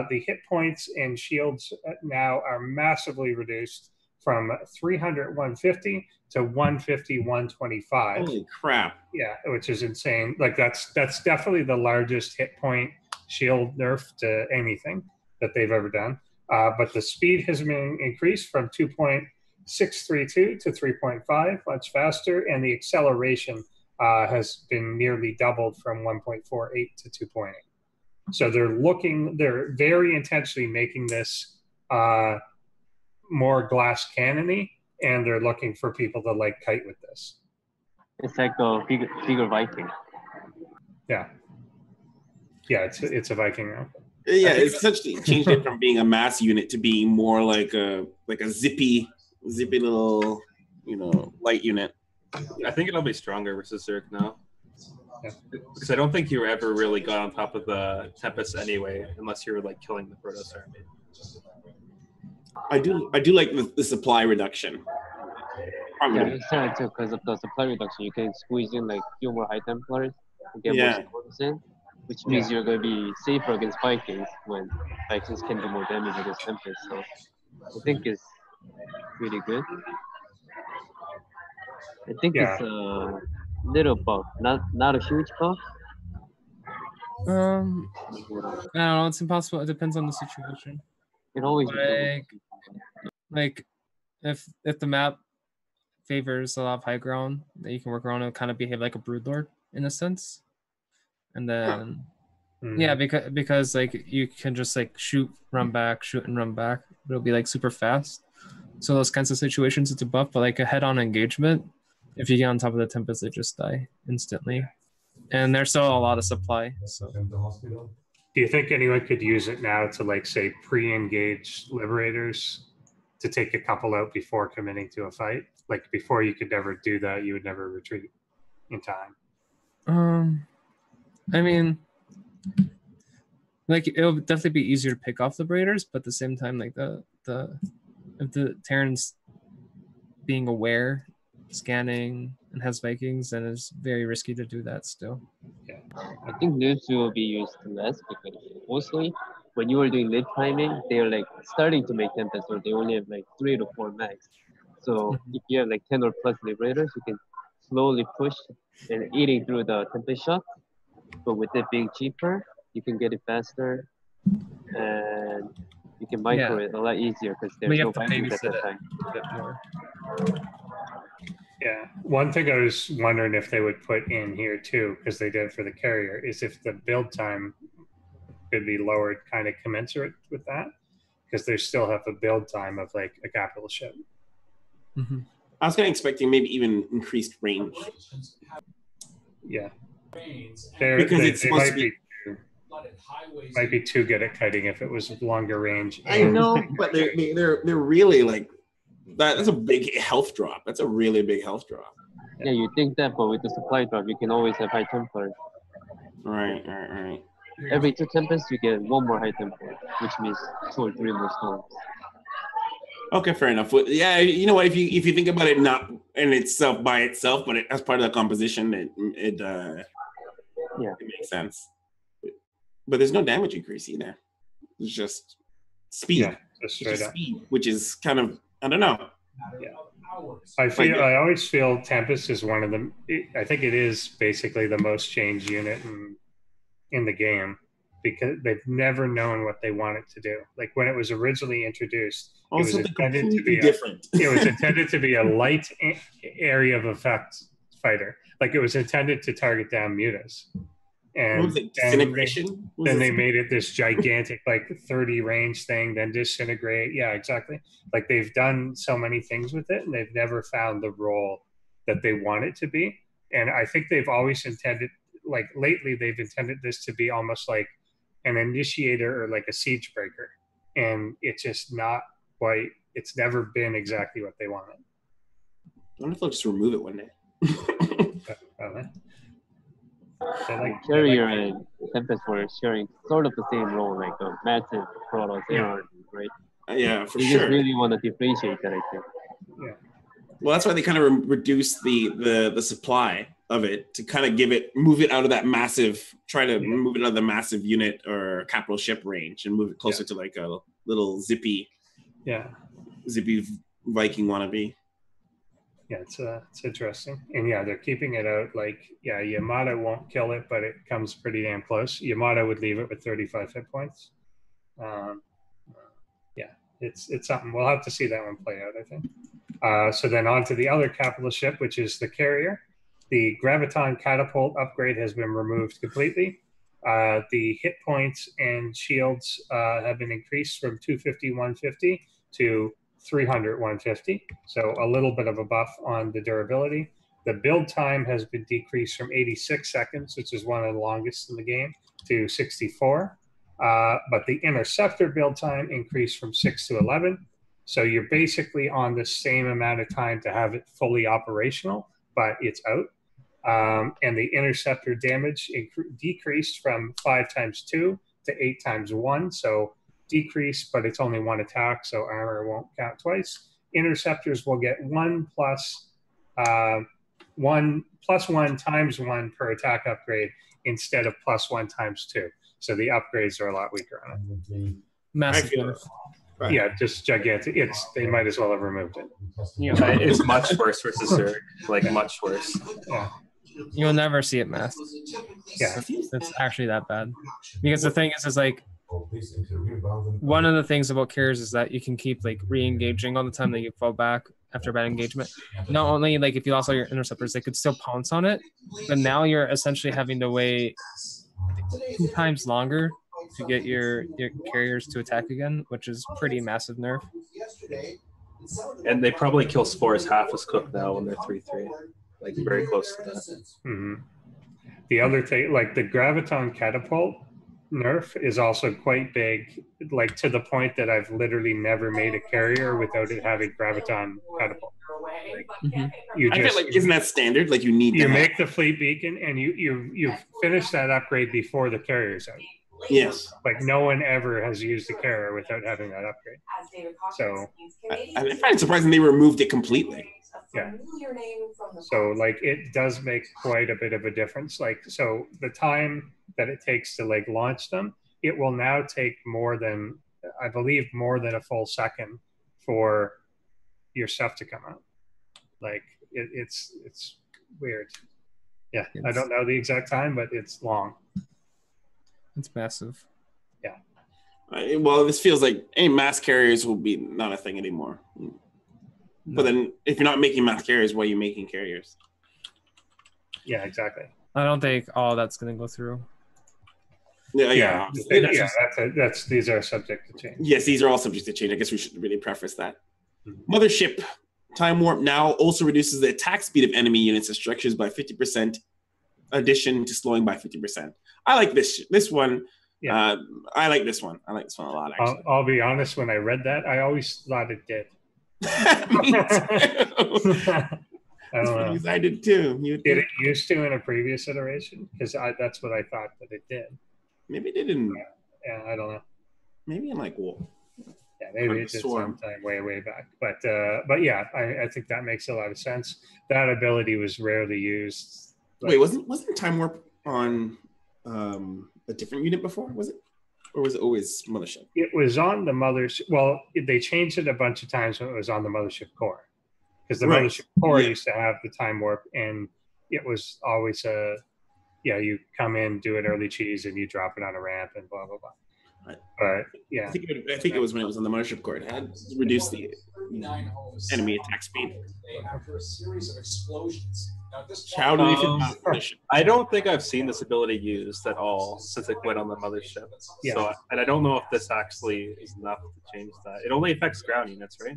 The hit points and shields now are massively reduced from 300, 150 to 150, 125. Holy crap. Yeah, which is insane. Like that's definitely the largest hit point shield nerf to anything that they've ever done. But the speed has been increased from 2.632 to 3.5, much faster, and the acceleration has been nearly doubled from 1.48 to 2.8. So they're very intentionally making this more glass cannon-y, and they're looking for people to like kite with this. It's like a bigger Viking. Yeah. Yeah, it's a Viking now. Yeah, it's essentially changed it from being a mass unit to being more like a zippy little, light unit. I think it'll be stronger versus Zerg now. Yeah. Because I don't think you ever really got on top of the Tempest anyway, unless you were like killing the Protoss army. I do like the supply reduction. Yeah, it's sad too because of the supply reduction. You can squeeze in like few more high Templars and get more scores in, which means you're going to be safer against Vikings when Vikings can do more damage against Tempest. So I think it's really good. I think it's a little buff, not a huge buff. I don't know. It's impossible. It depends on the situation. It always like if the map favors a lot of high ground that you can work around and kind of behave like a broodlord in a sense, and then because like you can just like shoot and run back. It'll be like super fast. So those kinds of situations, it's a buff. But like a head-on engagement, if you get on top of the Tempest, they just die instantly. And there's still a lot of supply. So, do you think anyone could use it now to like say pre-engage Liberators to take a couple out before committing to a fight? Like before you could never do that, you would never retreat in time. I mean, like it'll definitely be easier to pick off Liberators, but at the same time, like if the Terran's being aware, scanning, and has Vikings, then it's very risky to do that still. Yeah, I think nerfs will be used less because mostly when you are doing mid timing, they're like starting to make Tempest, or they only have like 3 to 4 max. So if you have like 10 or plus Liberators, you can slowly push and eating through the Tempest shot. But with it being cheaper, you can get it faster, and you can micro it a lot easier because there's no Vikings at that time. A bit more. Yeah, one thing I was wondering if they would put in here too, because they did for the carrier, is if the build time could be lowered kind of commensurate with that, because they still have a build time of like a capital ship. Mm-hmm. I was kind of expecting maybe even increased range. Yeah, because it's supposed to be might be too good at kiting if it was longer range. I know, but they're really like that's a big health drop. That's a really big health drop. Yeah, you think that, but with the supply drop, you can always have high Templar. Right. Every 2 Tempests, you get 1 more high Templar, which means 2 or 3 more storms. Okay, fair enough. Yeah, you know what? If you think about it, not in itself by itself, but as part of the composition, it makes sense. But there's no damage increase either. It's just speed. Yeah, just straight up. Speed, which is kind of, I don't know. Yeah. I always feel Tempest is one of them. I think it is basically the most changed unit in the game, because they've never known what they want it to do. Like when it was originally introduced, it was intended to be different. It was intended to be a light area of effect fighter. Like it was intended to target down mutas. And what was it? Disintegration? Then they made it this gigantic, like 30 range thing, then disintegrate. Yeah, exactly. Like they've done so many things with it, and they've never found the role that they want it to be. And I think they've always intended, like lately, they've intended this to be almost like an initiator or like a siege breaker. And it's just not quite, it's never been exactly what they wanted. I wonder if they'll just remove it one day. Carrier and Tempest were sharing sort of the same role, like a massive Protoss hierarchy, right? Yeah, for you sure. Just really want to differentiate that, I think. Yeah. Well, that's why they kind of reduce the supply of it to kind of move it out of that massive, try to move it out of the massive unit or capital ship range and move it closer to like a little zippy Viking wannabe. Yeah, it's interesting. And yeah, they're keeping it out. Like, yeah, Yamada won't kill it, but it comes pretty damn close. Yamada would leave it with 35 hit points. Yeah, it's something. We'll have to see that one play out, I think. So then on to the other capital ship, which is the carrier. The Graviton catapult upgrade has been removed completely. The hit points and shields have been increased from 250, 150 to 300, 150. So a little bit of a buff on the durability. The build time has been decreased from 86 seconds, which is one of the longest in the game, to 64. But the interceptor build time increased from 6 to 11. So you're basically on the same amount of time to have it fully operational, but it's out. And the interceptor damage decreased from 5 times 2 to 8 times 1. So decreased, but it's only one attack, so armor won't count twice. Interceptors will get 1 plus 1 times 1 per attack upgrade instead of plus 1 times 2. So the upgrades are a lot weaker on it. Massive. Yeah, just gigantic. They might as well have removed it. Yeah, it's much worse versus Zerg. Like much worse. Yeah. You'll never see it masked. Yeah, it's actually that bad. Because the thing is like one of the things about carriers is that you can keep like re-engaging all the time that you fall back after bad engagement. Not only like if you lost all your interceptors, they could still pounce on it, but now you're essentially having to wait 2 times longer to get your carriers to attack again, which is pretty massive nerf. And they probably kill Spores half as cooked now when they're 3-3. Like very close to that. Mm-hmm. The other thing, like the Graviton catapult nerf is also quite big, like to the point that I've literally never made a carrier without it having Graviton catapult. Like, I feel like isn't that standard? Like you make the fleet beacon and you finish that upgrade before the carrier's out. Yes. Like no one ever has used a carrier without having that upgrade. So I find it surprising they removed it completely. Yeah. So like it does make quite a bit of a difference. Like so the time that it takes to like launch them, it will now take more than a full second for your stuff to come out. Like it's weird. Yeah, I don't know the exact time, but it's long. It's massive. Yeah. Well, this feels like any mass carriers will be not a thing anymore. No. But then if you're not making mass carriers, why are you making carriers? Yeah, exactly. I don't think all that's going to go through. Yeah. These are subject to change. Yes, these are all subject to change. I guess we should really preface that. Mm-hmm. Mothership Time Warp now also reduces the attack speed of enemy units and structures by 50%, addition to slowing by 50%. I like this one. Yeah. I like this one. I like this one a lot, actually. I'll be honest, when I read that, I always thought it did. Me too. I don't know. I did too. Did it used to in a previous iteration? Because that's what I thought that it did. Maybe it didn't. Yeah, I don't know. Maybe in like Wolf. Yeah, maybe it did sometime way back. But yeah, I think that makes a lot of sense. That ability was rarely used. Wait, wasn't Time Warp on a different unit before? Was it? Or was it always Mothership? It was on the Mothership. Well, they changed it a bunch of times when it was on the Mothership core. Because the Mothership core used to have the Time Warp, and it was always you come in, do an early cheese, and you drop it on a ramp and blah, blah, blah. Right. But yeah. I think it was when it was on the Mothership core. It had reduced the enemy attack speed. After a series of explosions How do you feel about this? I don't think I've seen this ability used at all since it went on the mothership. Yeah. So, and I don't know if this actually is enough to change that. It only affects ground units, right?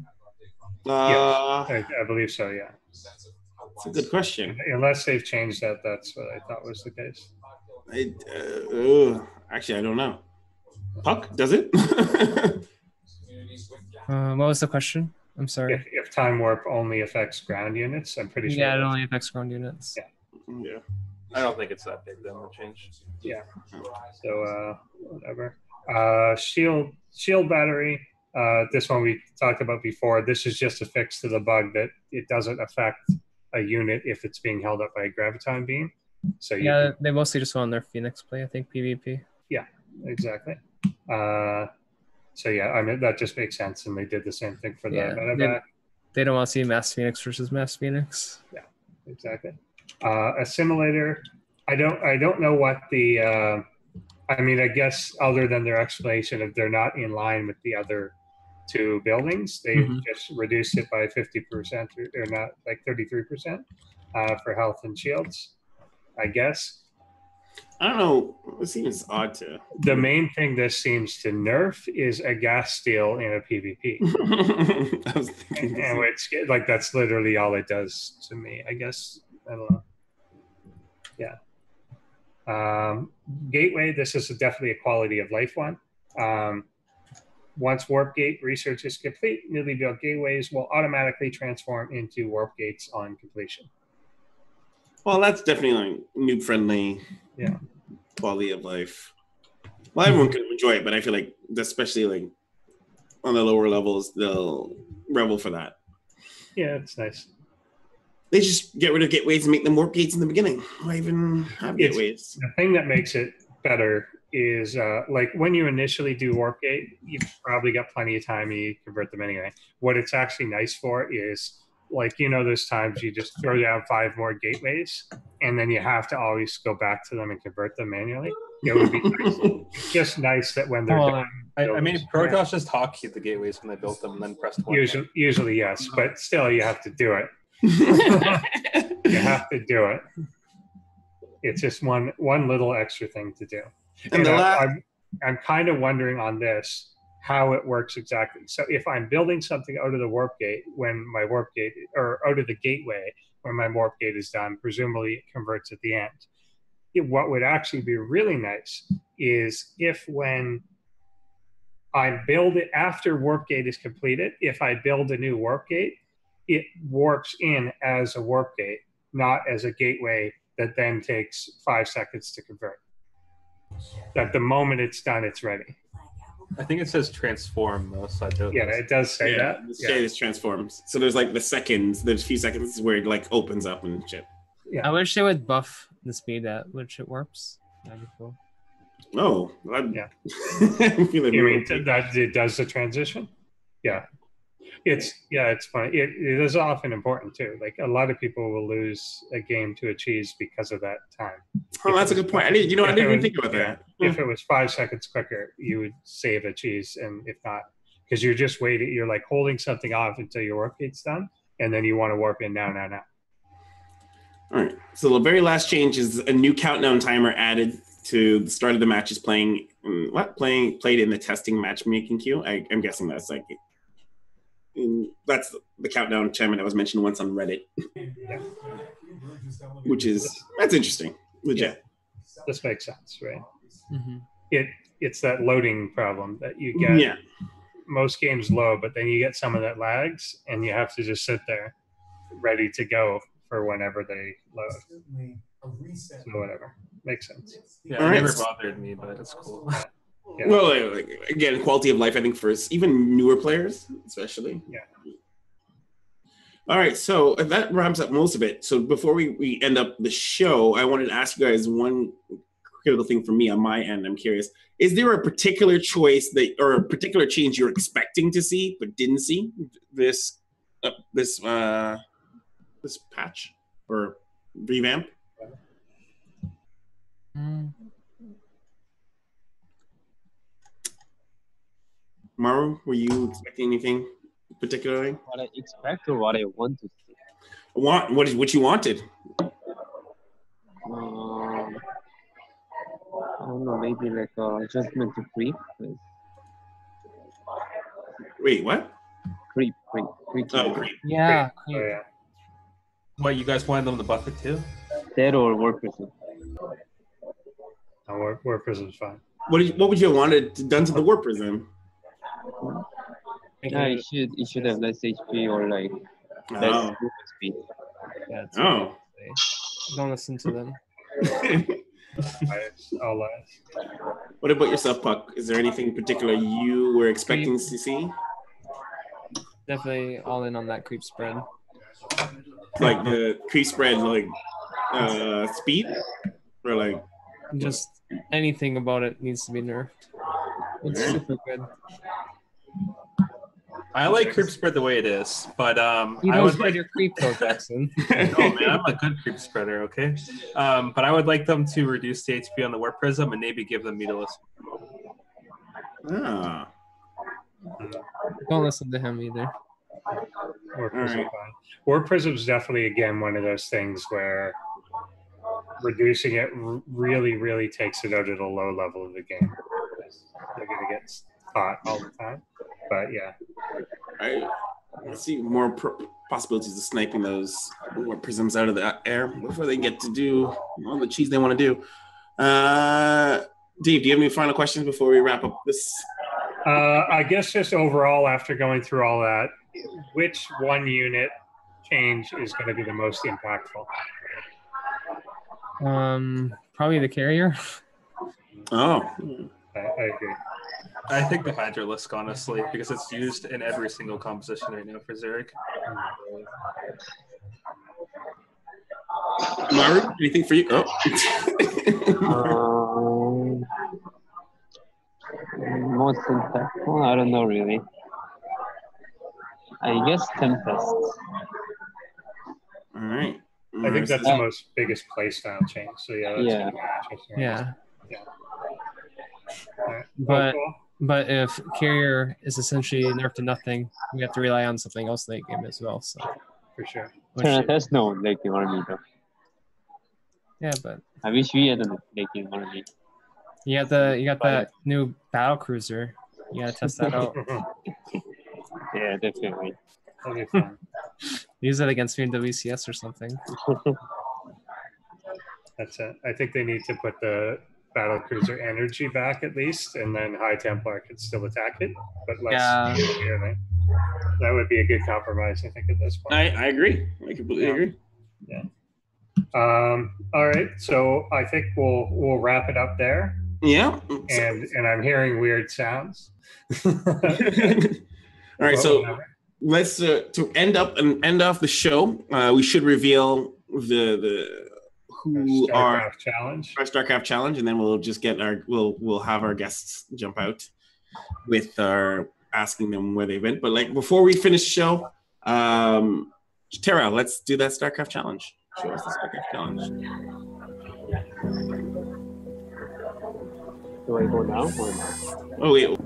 I believe so, yeah. It's a good question. Unless they've changed that, that's what I thought was the case. Actually, I don't know. Puck, does it? What was the question? I'm sorry. If time warp only affects ground units, I'm pretty sure. Yeah, it only affects ground units. Yeah. I don't think it's that big then the change. Yeah. So whatever. Shield battery. This one we talked about before. This is just a fix to the bug that it doesn't affect a unit if it's being held up by a graviton beam. So yeah, they mostly just want their Phoenix play, I think, PvP. Yeah, exactly. So yeah, I mean that just makes sense, and they did the same thing for the medevac. They don't want to see Mass Phoenix versus Mass Phoenix. Yeah, exactly. Assimilator. I don't know what the. I mean, I guess other than their explanation of they're not in line with the other two buildings, they just reduced it by 50% or not, like 33% for health and shields. I guess. I don't know. It seems odd to. The main thing this seems to nerf is a gas steal in a PvP. I was thinking. And it's like that's literally all it does to me. I guess I don't know. Yeah. Gateway. This is definitely a quality of life one. Once warp gate research is complete, newly built gateways will automatically transform into warp gates on completion. Well, that's definitely like noob friendly. Yeah. Quality of life. Well, everyone can enjoy it, but I feel like especially like on the lower levels, they'll revel for that. Yeah, it's nice. They just get rid of gateways and make them warp gates in the beginning. Why even have gateways? The thing that makes it better is like when you initially do warp gate, you've probably got plenty of time and you convert them anyway. What it's actually nice for is like, you know, there's times you just throw down 5 more gateways and then you have to always go back to them and convert them manually. It would be nice. It's just nice that when they're done. I mean, Protoss just hotkeyed the gateways when they built them and then pressed one. Usually, yes, but still you have to do it. You have to do it. It's just one little extra thing to do. And I'm kind of wondering on this how it works exactly. So if I'm building something out of the warp gate when my warp gate, or out of the gateway when my warp gate is done, presumably it converts at the end. What would actually be really nice is if when I build it after warp gate is completed, if I build a new warp gate, it warps in as a warp gate, not as a gateway that then takes 5 seconds to convert. That the moment it's done, it's ready. I think it says transform though, so I don't. Yeah, it does say that. It transforms. So there's like there's a few seconds where it like opens up and shit. Yeah. I wish they would buff the speed at which it warps. That'd be cool. Oh, yeah. You mean that it does the transition? Yeah. It's funny. It is often important too. Like a lot of people will lose a game to a cheese because of that time. Oh, that's a good point. I didn't even think about that. If it was 5 seconds quicker, you would save a cheese, and if not, because you're just waiting, you're like holding something off until your warp gate's done, and then you want to warp in now. All right. So the very last change is a new countdown timer added to the start of the matches played in the testing matchmaking queue. I'm guessing that's like. That's the countdown timer that was mentioned once on Reddit, that's interesting. Legit. Yeah. This makes sense, right? Mm-hmm. It's that loading problem that you get. Yeah. Most games load, but then you get some of that lags, and you have to just sit there, ready to go for whenever they load. So whatever, makes sense. Yeah, it never bothered me, but it's cool. Yeah. Well, again, quality of life, I think, for even newer players, especially. Yeah. All right, so that wraps up most of it. So before we end up the show, I wanted to ask you guys one critical thing for me on my end. I'm curious, is there a particular choice or a particular change you're expecting to see but didn't see this patch or revamp? Maru, were you expecting anything particularly? What I expect or what I want to see? What you wanted? don't know, maybe like adjustment to creep. Wait, what? Creep. Oh, creep. Yeah. Oh, yeah. What, you guys wanted them to buff it too? That or Warp Prism. Warp Prism's fine. What would you have wanted done to the Warp Prism? Yeah, it should have less HP or like less movement speed. Yeah, it's Oh. Don't listen to them. I'll last. What about yourself, Puck? Is there anything in particular you were expecting to see? Definitely all in on that creep spread. Like the creep spread, like speed? Or like... Just anything about it needs to be nerfed. It's super good. I like creep spread the way it is, but You I don't would spread like... your creep though, Jackson. Oh man, I'm a good creep spreader, okay? But I would like them to reduce the HP on the Warp Prism and maybe give them Mutalis. Ah. Don't listen to him either. Warp Prism fine. Warp Prism's definitely, again, one of those things where reducing it really, really takes it out at a low level of the game. They're going to get caught all the time. But yeah. I see more possibilities of sniping those Warp Prisms out of the air before they get to do all the cheese they want to do. Dave, do you have any final questions before we wrap up this? I guess just overall, after going through all that, which one unit change is going to be the most impactful? Probably the carrier. Oh. I agree. I think the Hydralisk, honestly, because it's used in every single composition right now for Zerg. Maru, anything for you? Most impactful? I don't know really. I guess Tempest. All right. I think that's the most biggest playstyle change. So yeah. Yeah. Right. But if carrier is essentially nerfed to nothing, we have to rely on something else late game as well. So for sure. There's no late game army though. Yeah, but I wish we had a late game army. You got that new battle cruiser. You gotta test that out. Yeah, definitely. That'll be fun. Use it against me in WCS or something. That's it. I think they need to put the battle cruiser energy back at least, and then High Templar could still attack it, but less. Yeah. That would be a good compromise, I think, at this point. I agree. I completely agree. Yeah. All right, so I think we'll wrap it up there. Yeah. And I'm hearing weird sounds. All right, so let's to end off the show. We should reveal who our StarCraft challenge, and then we'll just get we'll have our guests jump out with our asking them where they went. But like before we finish the show, Tara, let's do that StarCraft challenge. Show us the StarCraft challenge. Do I go now or not? Oh wait.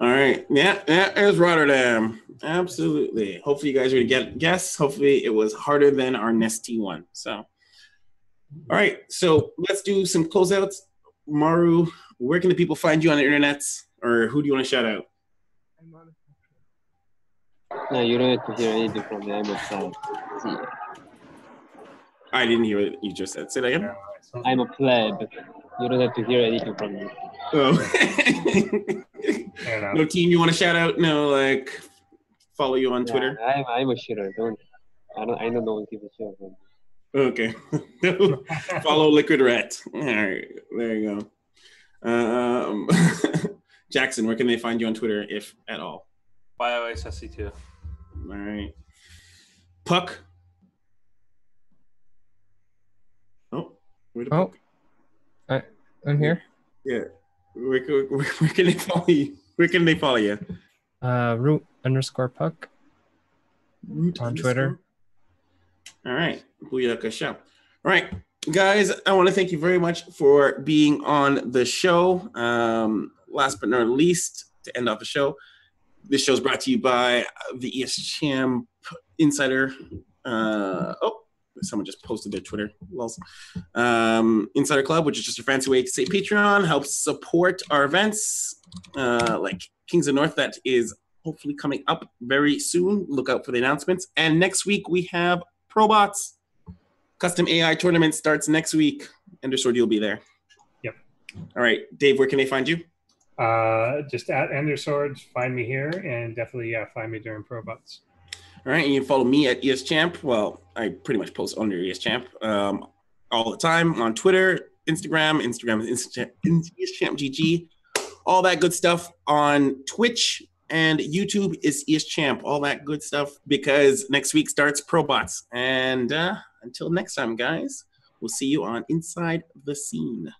All right. Yeah, there's Rotterdam. Absolutely. Hopefully you guys are going to guess. Hopefully it was harder than our Nesty one. So, all right. So let's do some closeouts. Maru, where can the people find you on the internet? Or who do you want to shout out? No, you don't have to hear anything from me. I'm a pleb. I didn't hear what you just said. Say that again. I'm a pleb. You don't have to hear anything from me. Oh. Fair enough. No team you want to shout out? No, like follow you on Twitter? I'm a shooter. I know no one gives a shit about me. Okay. Follow Liquid Rat. All right, there you go. Jackson, where can they find you on Twitter, if at all? BioSSC2. All right. Puck. Oh, where the Puck? I'm here. Yeah. Where can they follow you? Where can they follow you? Root_Puck. Root on Twitter. All right. Booyaka show. All right, guys, I want to thank you very much for being on the show. Last but not least, to end off the show, this show is brought to you by the ESChamp Insider. Someone just posted their Twitter. Insider Club, which is just a fancy way to say Patreon, helps support our events like Kings of North, that is hopefully coming up very soon. Look out for the announcements. And next week we have Probots. Custom AI tournament starts next week. Endersword, you'll be there. Yep. All right, Dave, where can they find you? Just at Endersword, find me here, and definitely, find me during Probots. All right, and you can follow me at ESChamp. Well, I pretty much post under ESChamp all the time on Twitter, Instagram is ESChampGG, all that good stuff on Twitch, and YouTube is ESChamp, all that good stuff, because next week starts Probots. And until next time, guys, we'll see you on Inside the Scene.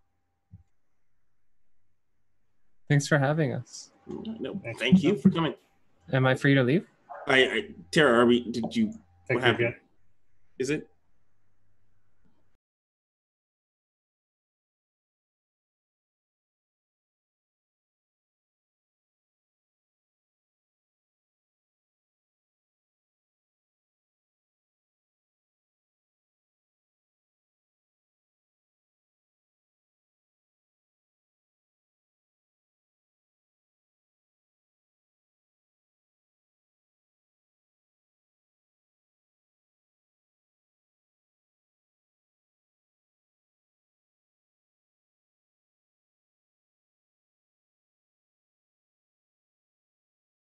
Thanks for having us. No, thank you for coming. Am I free to leave? Tara, did you? What happened? Is it?